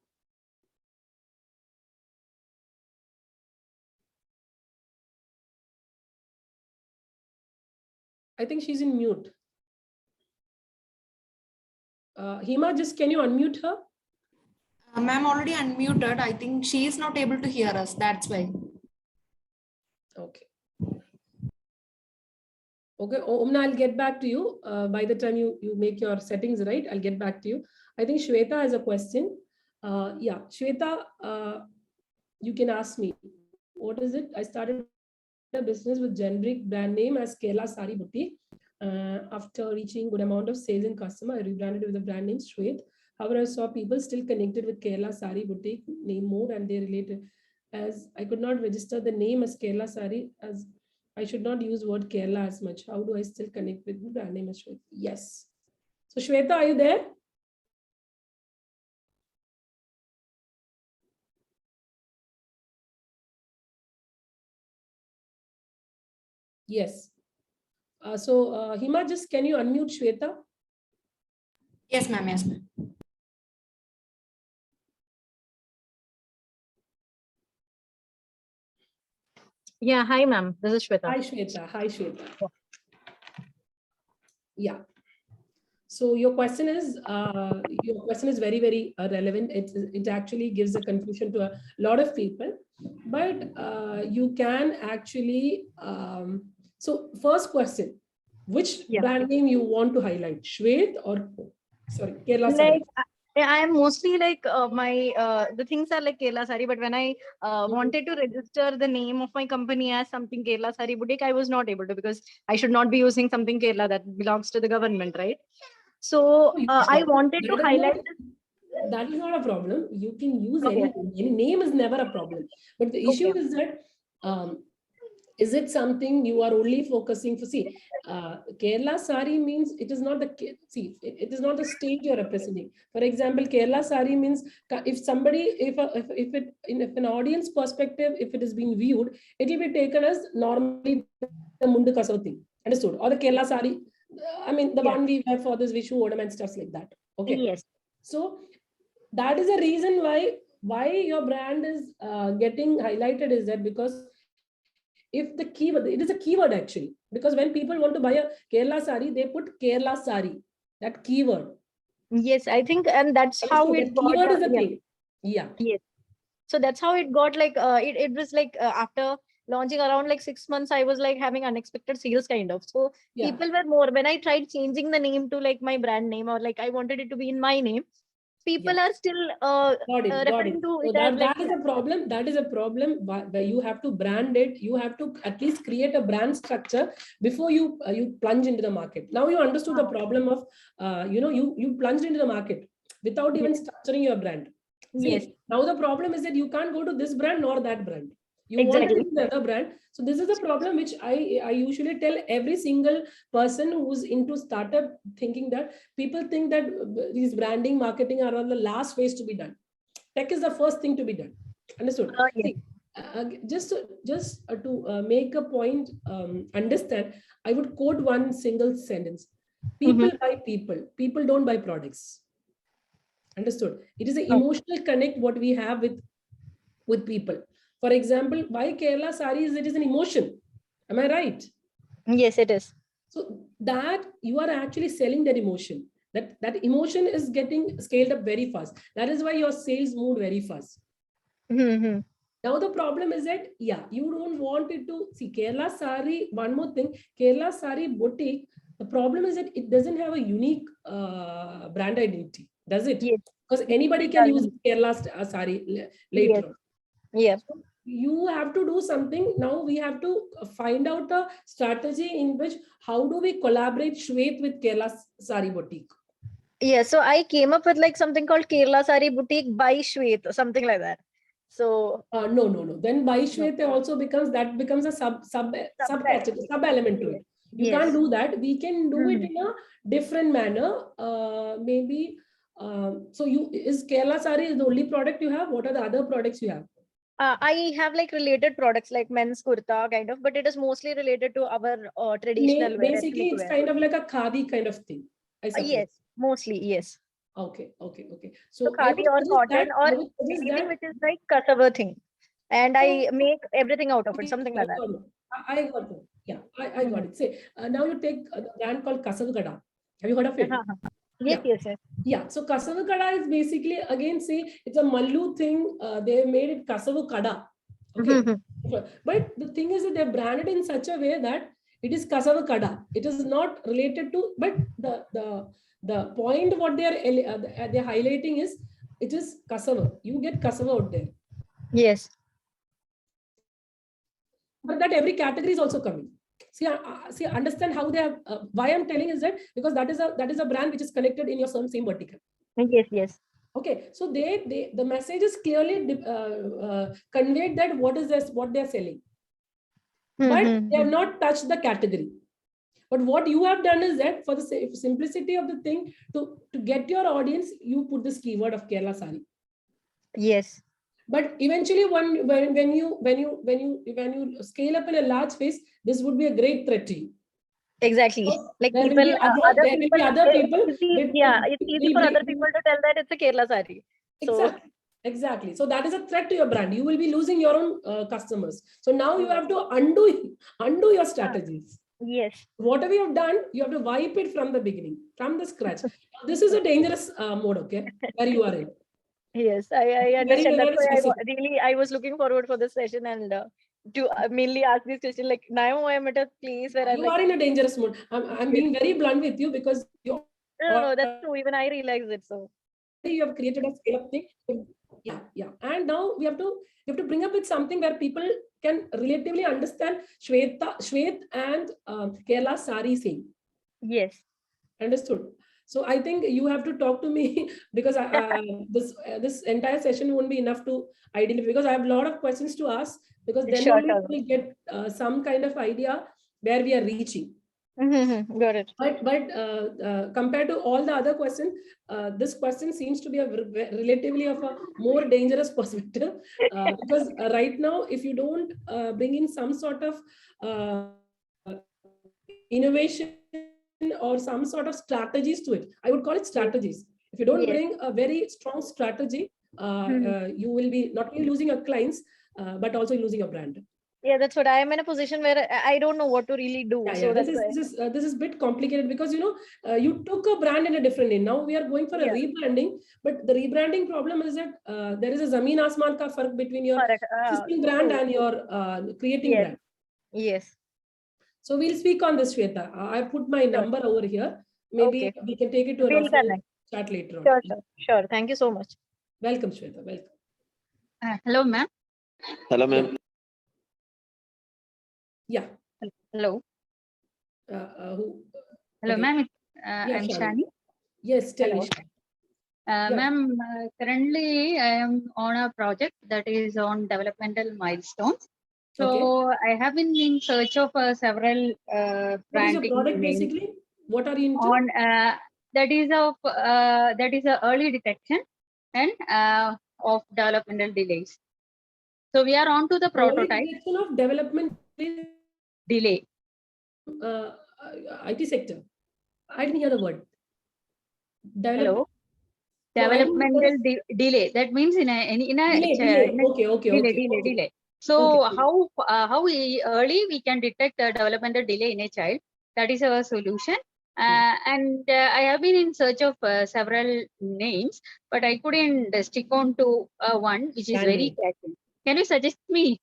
I think she's in mute. Hima, just can you unmute her? Ma'am already unmuted. I think she is not able to hear us. That's why. Okay. Okay, Omna, I'll get back to you. By the time you make your settings right, I'll get back to you. I think Shweta has a question. Yeah, Shweta, you can ask me. What is it? I started a business with generic brand name as Kerala Sari Boutique. After reaching good amount of sales and customer, I rebranded with the brand name Shwet. However, I saw people still connected with Kerala Sari Boutique name more, and they related as I could not register the name as Kerala Sari, as I should not use word Kerala as much. How do I still connect with the brand name as Shwet? Yes. So Shweta, are you there? Yes. Hima, just can you unmute Shweta? Yes, ma'am. Yes, ma'am. Yeah, hi, ma'am. This is Shweta. Hi, Shweta. Hi, Shweta. Yeah. So your question is very, very relevant. It actually gives a confusion to a lot of people, but you can actually. So first question, which Yeah. brand name you want to highlight, Shwet or sorry, Kerala Sari? Like, I am mostly like the things are like Kerala Sari, but when I wanted to register the name of my company as something Kerala Sari Boutique, I was not able to because I should not be using something Kerala that belongs to the government, right? So I wanted to highlight this. That is not a problem. You can use Okay. any name is never a problem. But the issue Okay. is that is it something you are only focusing for? See, Kerala Sari means it is not the it is not the state you are representing. For example, Kerala Sari means if somebody if an audience perspective, if it is being viewed, it will be taken as normally the Mundu Kasoti, understood, or the Kerala Sari. I mean, the one we wear for this Vishu ornament, stuff like that. Okay. Yes. So that is the reason why your brand is getting highlighted, is that because if the keyword, it is a keyword actually, because when people want to buy a Kerala Sari, they put Kerala Sari, that keyword. Yes, I think, and that's how So it that keyword got. is the thing. Yeah. Yes. So that's how it got like it was like after launching around like 6 months, I was like having unexpected sales kind of. So Yeah. people were more, when I tried changing the name to like my brand name, or like I wanted it to be in my name, people are still Got it. referring to So it as like, that is a problem. That is a problem where you have to brand it. You have to at least create a brand structure before you plunge into the market. Now you understood the problem of you plunged into the market without even structuring your brand. See, yes, now the problem is that you can't go to this brand nor that brand. You want exactly. it in another brand. So this is the problem which I usually tell every single person who's into startup, thinking that people think that these branding, marketing are on the last phase to be done. Tech is the first thing to be done. Understood? Yes. See, just to make a point, understand, I would quote one single sentence. People buy people. People don't buy products. Understood? It is an emotional connect what we have with people. For example, why Kerala saris? It is an emotion. Am I right? Yes, it is. So that you are actually selling that emotion. That emotion is getting scaled up very fast. That is why your sales move very fast. Now the problem is that, yeah, you don't want it to see Kerala Sari. One more thing, Kerala Sari Boutique, The problem is that it doesn't have a unique brand identity, does it? Yes. Because anybody It can use doesn't. Kerala sari later Yes. on. Yeah. So you have to do something. Now we have to find out a strategy in which how do we collaborate Shwet with Kerala Sari Boutique. Yeah. So I came up with like something called Kerala Sari Boutique by Shwet, something like that. So No. Then by Shwet also becomes a sub category. element to it. You Yes. can't do that. We can do it Mhm. in a different manner. Maybe. So is Kerala Sari is the only product you have? What are the other products you have? I have like related products like men's kurta kind of, but it is mostly related to our traditional wear, Basically, ethnic it's wear. kind of like a khadi kind of thing, I suppose. Yes, mostly, yes. Okay. So So I would khadi or suggest cotton or I would suggest anything that. which is like cassava thing. And I make everything out of it, something like that. I got it. Yeah, I got Mhm. it. Say, now you take a brand called Kasavagada. Have you heard of it? Yes, Yeah. yes. Yeah, so Kasavagada is basically, again, say, it's a Mallu thing. They made it Kasavukada. Okay. Mhm. But the thing is that they're branded in such a way that it is Kasavakada. It is not related to, but the point what they're highlighting is it is Kasava. You get Kasava out there. Yes. But that every category is also coming. See, understand how they have. Why I'm telling is that because that is a brand which is connected in your same vertical. Yes. Okay, so the message is clearly conveyed that what they're selling, but they have not touched the category. But what you have done is that for the simplicity of the thing, to get your audience, you put this keyword of Kerala Sari. Yes. But eventually, when you scale up in a large phase, this would be a great threat to you. Exactly. Like There will people, be other there will people, be other people. it's easy, it's easy for other people to tell that it's a Kerala sari. So Exactly. So that is a threat to your brand. You will be losing your own customers. So now you have to undo your strategies. yes. Whatever you've done, you have to wipe it from the beginning, from the scratch. This is a dangerous mode, okay, where you are in. Yes, I Very, understand. very That's why specific. I was looking forward for this session and to mainly ask this question. Like now I am at a place where I'm You like, are in a dangerous mode. I'm being very blunt with you because no, that's true. Even I realize it. So you have created a scale up thing. Yeah. And now you have to bring up with something where people can relatively understand Shwet and Kerala Sari same. yes. Understood. So I think you have to talk to me because this entire session won't be enough to identify, because I have a lot of questions to ask, because then Sure. only we get some kind of idea where we are reaching. Got it. But compared to all the other questions, this question seems to be relatively of a more dangerous perspective, because right now, if you don't bring in some sort of innovation or some sort of strategies to it, I would call it strategies. If you don't Yes. bring a very strong strategy, you will be not only losing your clients, but also losing your brand. Yeah, that's what I am in a position where I don't know what to really do. Yeah, So yeah. that's This is a bit complicated because you took a brand in a different name. Now we are going for a rebranding, but the rebranding problem is that there is a Zameen Asman ka fark between your correct. existing brand and your creating Yes. brand. Yes. So we'll speak on this, Shweta. I put my number over here. Maybe we can take it to an We'll offline connect. chat later on. Sure. Thank you so much. Welcome, Shweta. Welcome. Hello, ma'am. Hello, ma'am. Yeah. Hello. Who? Hello, Okay. ma'am. Yeah, I'm Shani. Shani. Yes, tell Hello. me. Ma'am, currently I am on a project that is on developmental milestones. So I have been in search of several What is branding your product names basically? What are you into? on that is a early detection and of developmental delays. So we are on to the Early prototype detection of development delay. IT sector. I didn't hear the word. Hello. No, I didn't hear Developmental delay. That means delay. Okay. delay. So how early we can detect the developmental delay in a child? That is our solution. And I have been in search of several names, but I couldn't stick on to one which is very catchy. Can you suggest me?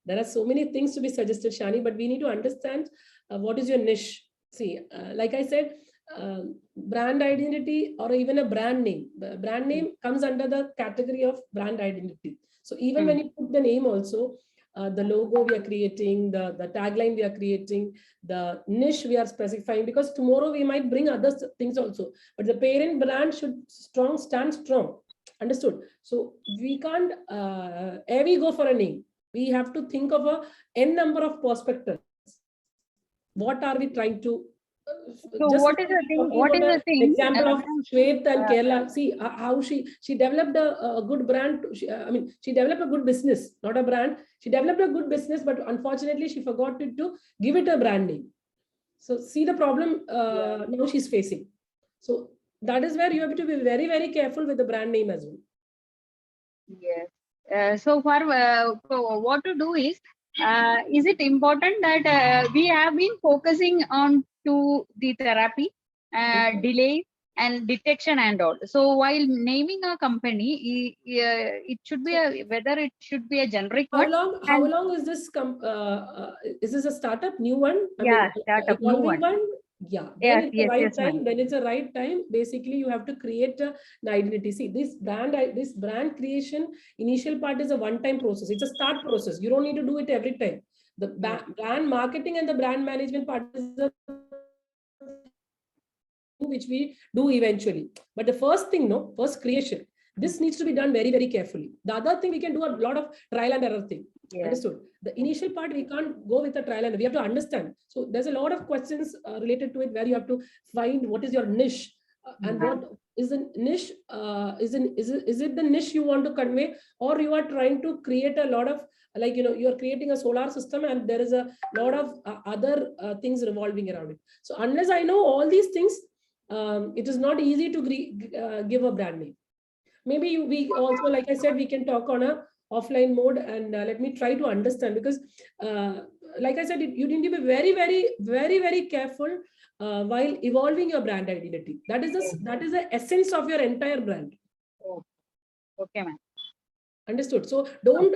There are so many things to be suggested, Shani, but we need to understand what is your niche? See, like I said, brand identity or even a brand name. The brand name comes under the category of brand identity. So even when you put the name also, the logo we are creating, the tagline we are creating, the niche we are specifying, because tomorrow we might bring other things also. But the parent brand should stand strong. Understood? So we can't we go for a name. We have to think of a n number of perspectives. What are we trying to? So what is the thing? What is the thing? Example of Shweta and Kerala. See how she developed a good brand. She developed a good business, not a brand. She developed a good business, but unfortunately she forgot to give it a brand name. So see the problem now she's facing. So that is where you have to be very, very careful with the brand name as well. Yes. So what to do is it important that we have been focusing on to the therapy, delay and detection and all. So while naming a company, it should be whether it should be a generic one. How long is this? Is this a startup, new one? Startup, new one. Yeah, Yes, then it's a right time. Basically, you have to create an identity. See, this brand creation, initial part is a one-time process. It's a start process. You don't need to do it every time. The brand marketing and the brand management part is which we do eventually. But the first thing, first creation, this needs to be done very, very carefully. The other thing, we can do a lot of trial and error thing. Understood? The initial part, we can't go with a trial and error. We have to understand. So there's a lot of questions related to it, where you have to find what is your niche and what is the niche. Is it the niche you want to convey, or you are trying to create a lot of, like, you are creating a solar system and there is a lot of other things revolving around it. So unless I know all these things, it is not easy to give a brand name. Maybe we also, like I said, we can talk on a offline mode, and let me try to understand, because like I said, you need to be very, very, very, very careful while evolving your brand identity. That is the essence of your entire brand. Okay, ma'am. Understood? So don't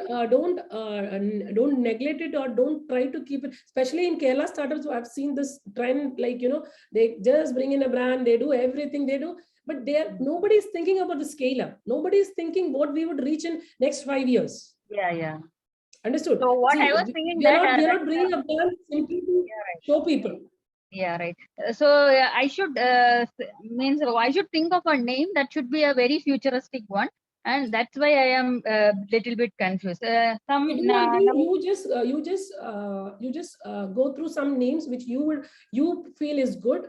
neglect it, or don't try to keep it. Especially in Kerala startups, I've seen this trend. Like, they just bring in a brand, they do everything they do, but nobody is thinking about the scale up. Nobody is thinking what we would reach in next 5 years. Yeah. Understood? So what I was thinking, we are not bringing a brand simply to show people. Yeah, right. So I should I should think of a name that should be a very futuristic one, and that's why I am a little bit confused. You just go through some names which you feel is good,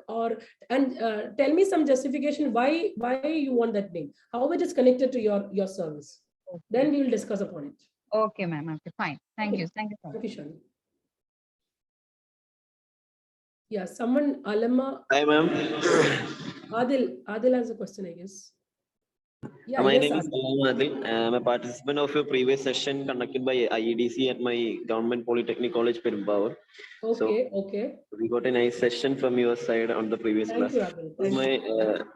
and tell me some justification why you want that name, how it is connected to your service. Okay. Then we will discuss upon it. Okay, ma'am. Okay, fine. Thank you. Thank you so much. Thank you, Shani. Yeah, someone, Alama. Hi, ma'am. Adil has a question, I guess. Yeah, my name is Adil. I'm a participant of your previous session conducted by IEDC at my Government Polytechnic College, Perumbavoor. Okay. We got a nice session from your side on the previous class. My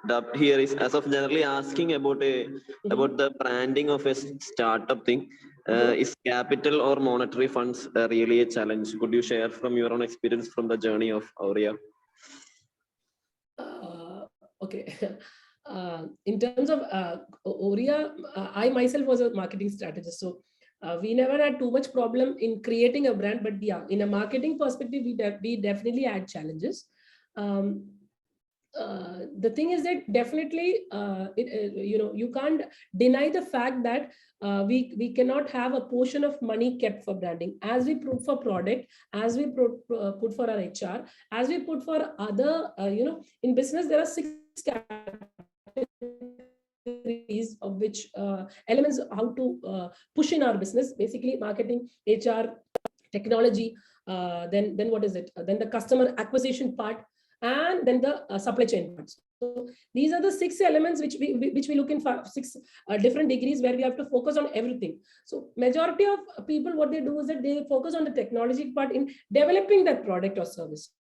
doubt here is, as of generally asking about the branding of a startup thing. Is capital or monetary funds really a challenge? Could you share from your own experience from the journey of Aurea? Okay. In terms of Aurea, I myself was a marketing strategist, so we never had too much problem in creating a brand. But yeah, in a marketing perspective, we definitely had challenges. The thing is that definitely, you can't deny the fact that we cannot have a portion of money kept for branding. As we put for product, as we put for our HR, as we put for other, in business, there are 6 categories of which elements how to push in our business. Basically, marketing, HR, technology, then what is it? Then the customer acquisition part, and then the supply chain parts. So these are the 6 elements which we look in for 6 different degrees, where we have to focus on everything. So majority of people, what they do is that they focus on the technology part in developing that product or service.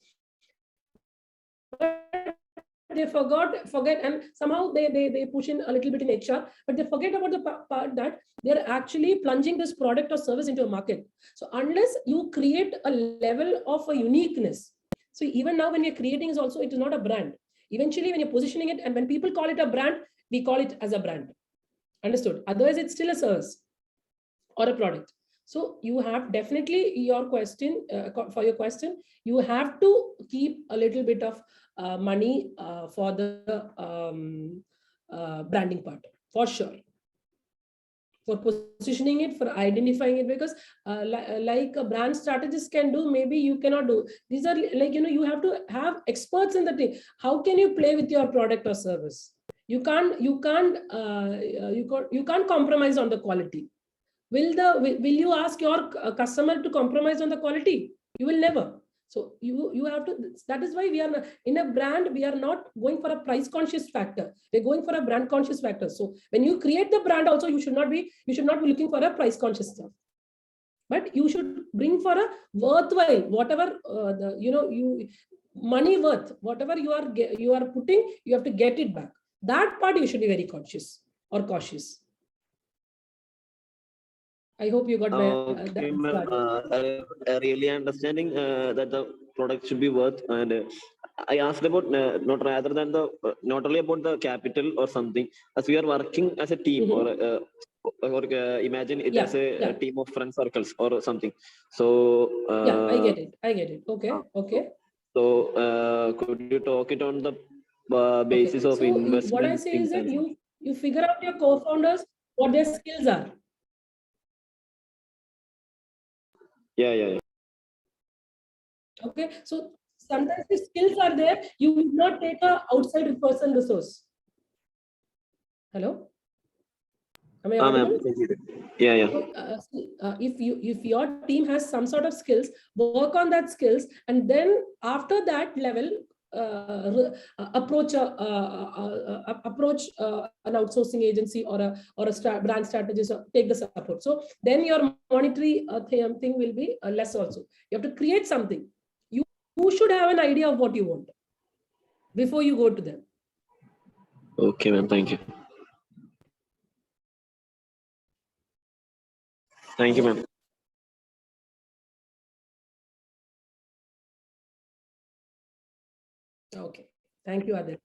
But they forget, and somehow they push in a little bit in HR, but they forget about the part that they're actually plunging this product or service into a market. So unless you create a level of a uniqueness, So even now when we are creating is also, it is not a brand. Eventually when you're positioning it and when people call it a brand, we call it as a brand. Understood? Otherwise it's still a service or a product. So you have definitely your question, for your question, you have to keep a little bit of money for the branding part, for sure. For positioning it, for identifying it, because like a brand strategist can do, maybe you cannot do. These are like, you have to have experts in the team. How can you play with your product or service? You can't compromise on the quality. Will you ask your customer to compromise on the quality? You will never. So you have to, that is why we are in a brand, we are not going for a price conscious factor. We're going for a brand conscious factor. So when you create the brand also, you should not be looking for a price conscious stuff. But you should bring for a worthwhile, whatever money worth, whatever you are putting, you have to get it back. That part you should be very conscious or cautious. I hope you got my Okay, I really understanding that the product should be worth. And I asked about not rather than the not only about the capital or something, as we are working as a team or imagine it as a team of friend circles or something. So I get it. Okay. So could you talk it on the basis of so investment? What I say is that you figure out your co-founders, what their skills are. Yeah. Okay, so sometimes the skills are there, you will not take a outside person resource. Hello? Am I audible? Yeah. If your team has some sort of skills, work on that skills, and then after that level, approach an outsourcing agency or a brand strategist, or take the support. So then your monetary thing will be less also. You have to create something. You should have an idea of what you want before you go to them. Okay, ma'am. Thank you. Thank you, ma'am. Okay. Thank you, Adil.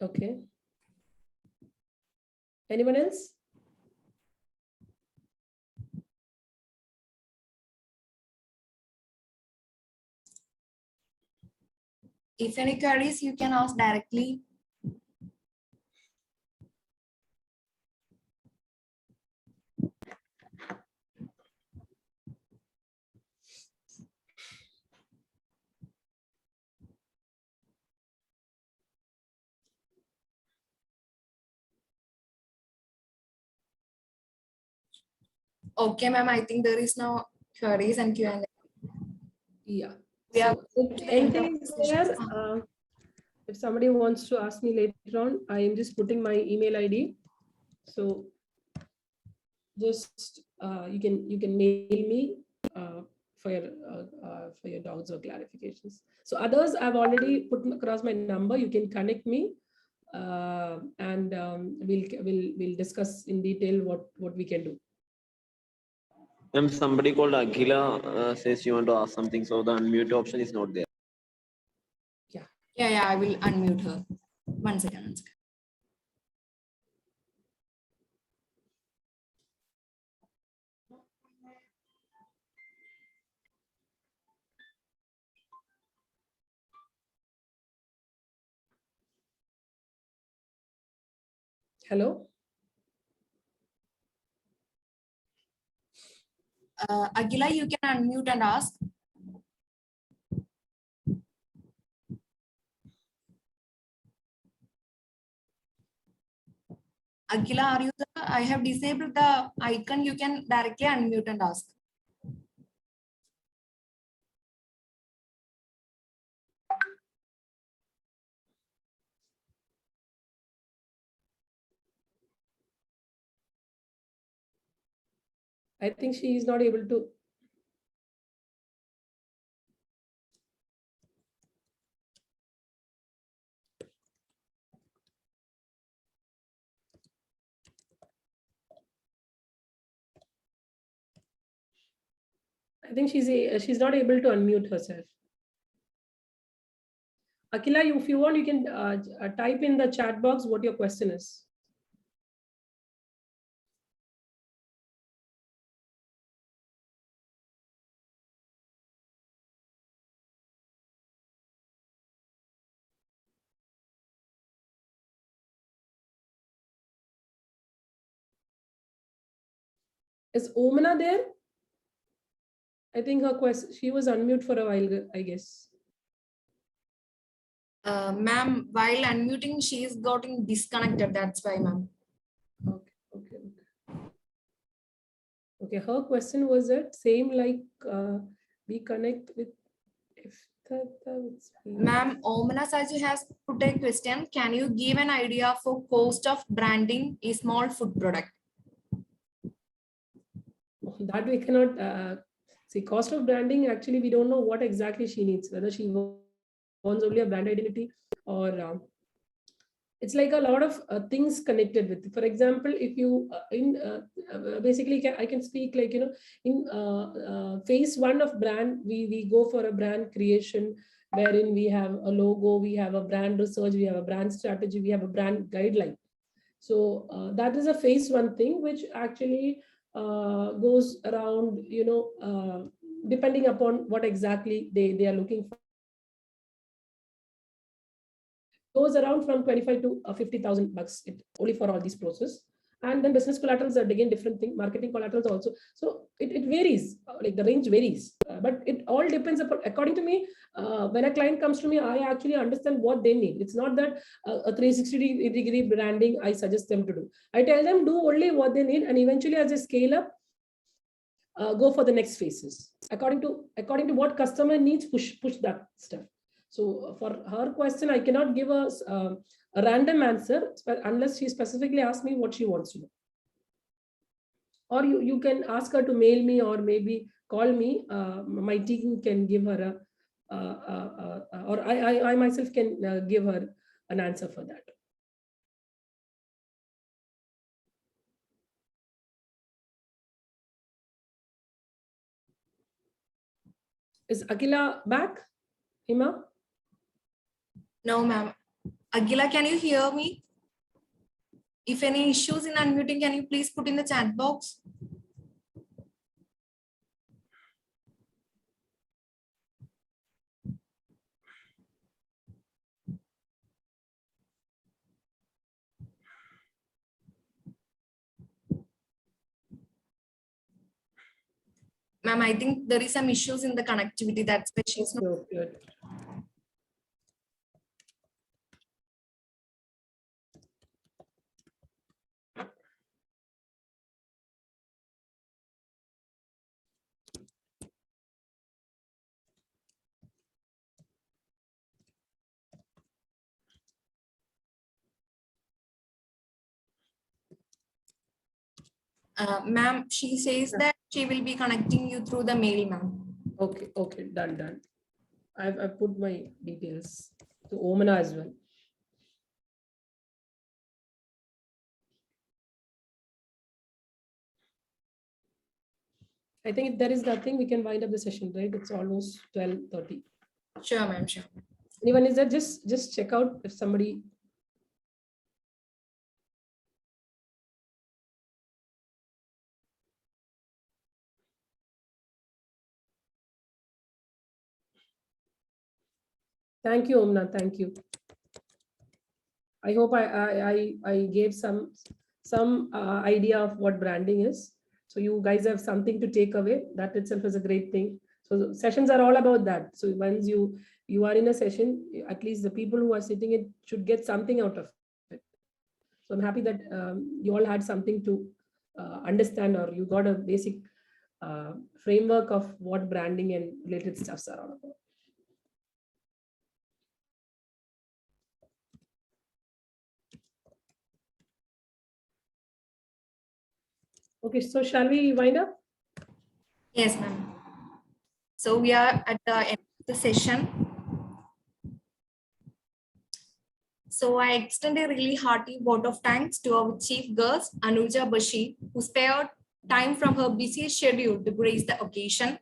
Okay. Anyone else? If any queries, you can ask directly. Okay, ma'am, I think there is no queries and Q&A. Yeah. We are anything there? If somebody wants to ask me later on, I am just putting my email ID. So just you can mail me for your doubts or clarifications. So others, I've already put across my number. You can connect me, and we'll discuss in detail what we can do. Somebody called Akhila says you want to ask something, so the unmute option is not there. Yeah, I will unmute her. One second. Hello. Aguila, you can unmute and ask. Aguila, are you there? I have disabled the icon. You can directly unmute and ask. I think she is not able to. I think she's not able to unmute herself. Akila, if you want, you can type in the chat box what your question is. Is Omana there? I think her question, she was unmute for a while, I guess. Ma'am, while unmuting, she is getting disconnected. That's why, ma'am. Okay. Okay, her question was that same like we connect with Ma'am, Omana Saji has put a question. Can you give an idea for cost of branding a small food product? That we cannot see. Cost of branding, actually, we don't know what exactly she needs, whether she wants only a brand identity or it's like a lot of things connected with. For example, if you basically I can speak like, you know, in phase one of brand, we go for a brand creation wherein we have a logo, we have a brand research, we have a brand strategy, we have a brand guideline. So that is a phase one thing, which actually goes around, you know, depending upon what exactly they are looking for. Goes around from 25 to 50,000 bucks only for all these process. And then business collaterals are again different thing, marketing collaterals also. So it varies, like the range varies, but it all depends upon, according to me, when a client comes to me, I actually understand what they need. It's not that a 360-degree branding I suggest them to do. I tell them do only what they need, and eventually as they scale up, go for the next phases. According to what customer needs, push that stuff. So for her question, I cannot give a random answer unless she specifically asks me what she wants to know. Or you can ask her to mail me or maybe call me. My team can give her or I myself can give her an answer for that. Is Akila back, Hima? No, ma'am. Agila, can you hear me? If any issues in unmuting, can you please put in the chat box? Ma'am, I think there is some issues in the connectivity. That's why she's not. Good. Ma'am, she says that she will be connecting you through the mail, ma'am. Okay, done. I've put my details to Omana as well. I think if there is nothing, we can wind up the session, right? It's almost 12:30. Sure, ma'am, sure. Anyone is there? Just check out if somebody. Thank you, Omna. Thank you. I hope I gave some idea of what branding is. So you guys have something to take away. That itself is a great thing. So the sessions are all about that. So once you are in a session, at least the people who are sitting in should get something out of it. So I'm happy that you all had something to understand, or you got a basic framework of what branding and related stuffs are all about. Okay, so shall we wind up? Yes, ma'am. So we are at the end of the session. So I extend a really hearty vote of thanks to our chief guest, Anuja Bashir, who spared time from her busy schedule to grace the occasion.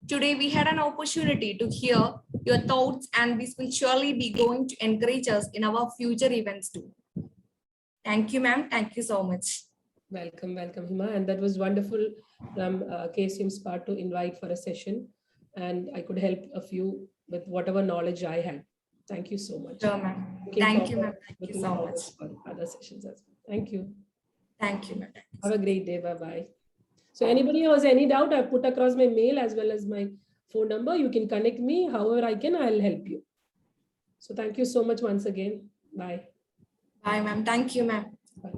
Today we had an opportunity to hear your thoughts, and this will surely be going to encourage us in our future events too. Thank you, ma'am. Thank you so much. Welcome, welcome, Hima. And that was wonderful from KSM's part to invite for a session. And I could help a few with whatever knowledge I had. Thank you so much. Sure, ma'am. Looking Thank you, forward- ma'am. Thank you looking so forward much. for other sessions as well. Thank you. Thank you, ma'am. Have a great day. Bye-bye. So anybody who has any doubt, I've put across my mail as well as my phone number. You can connect me however I can, I'll help you. So thank you so much once again. Bye. Bye, ma'am. Thank you, ma'am. Bye.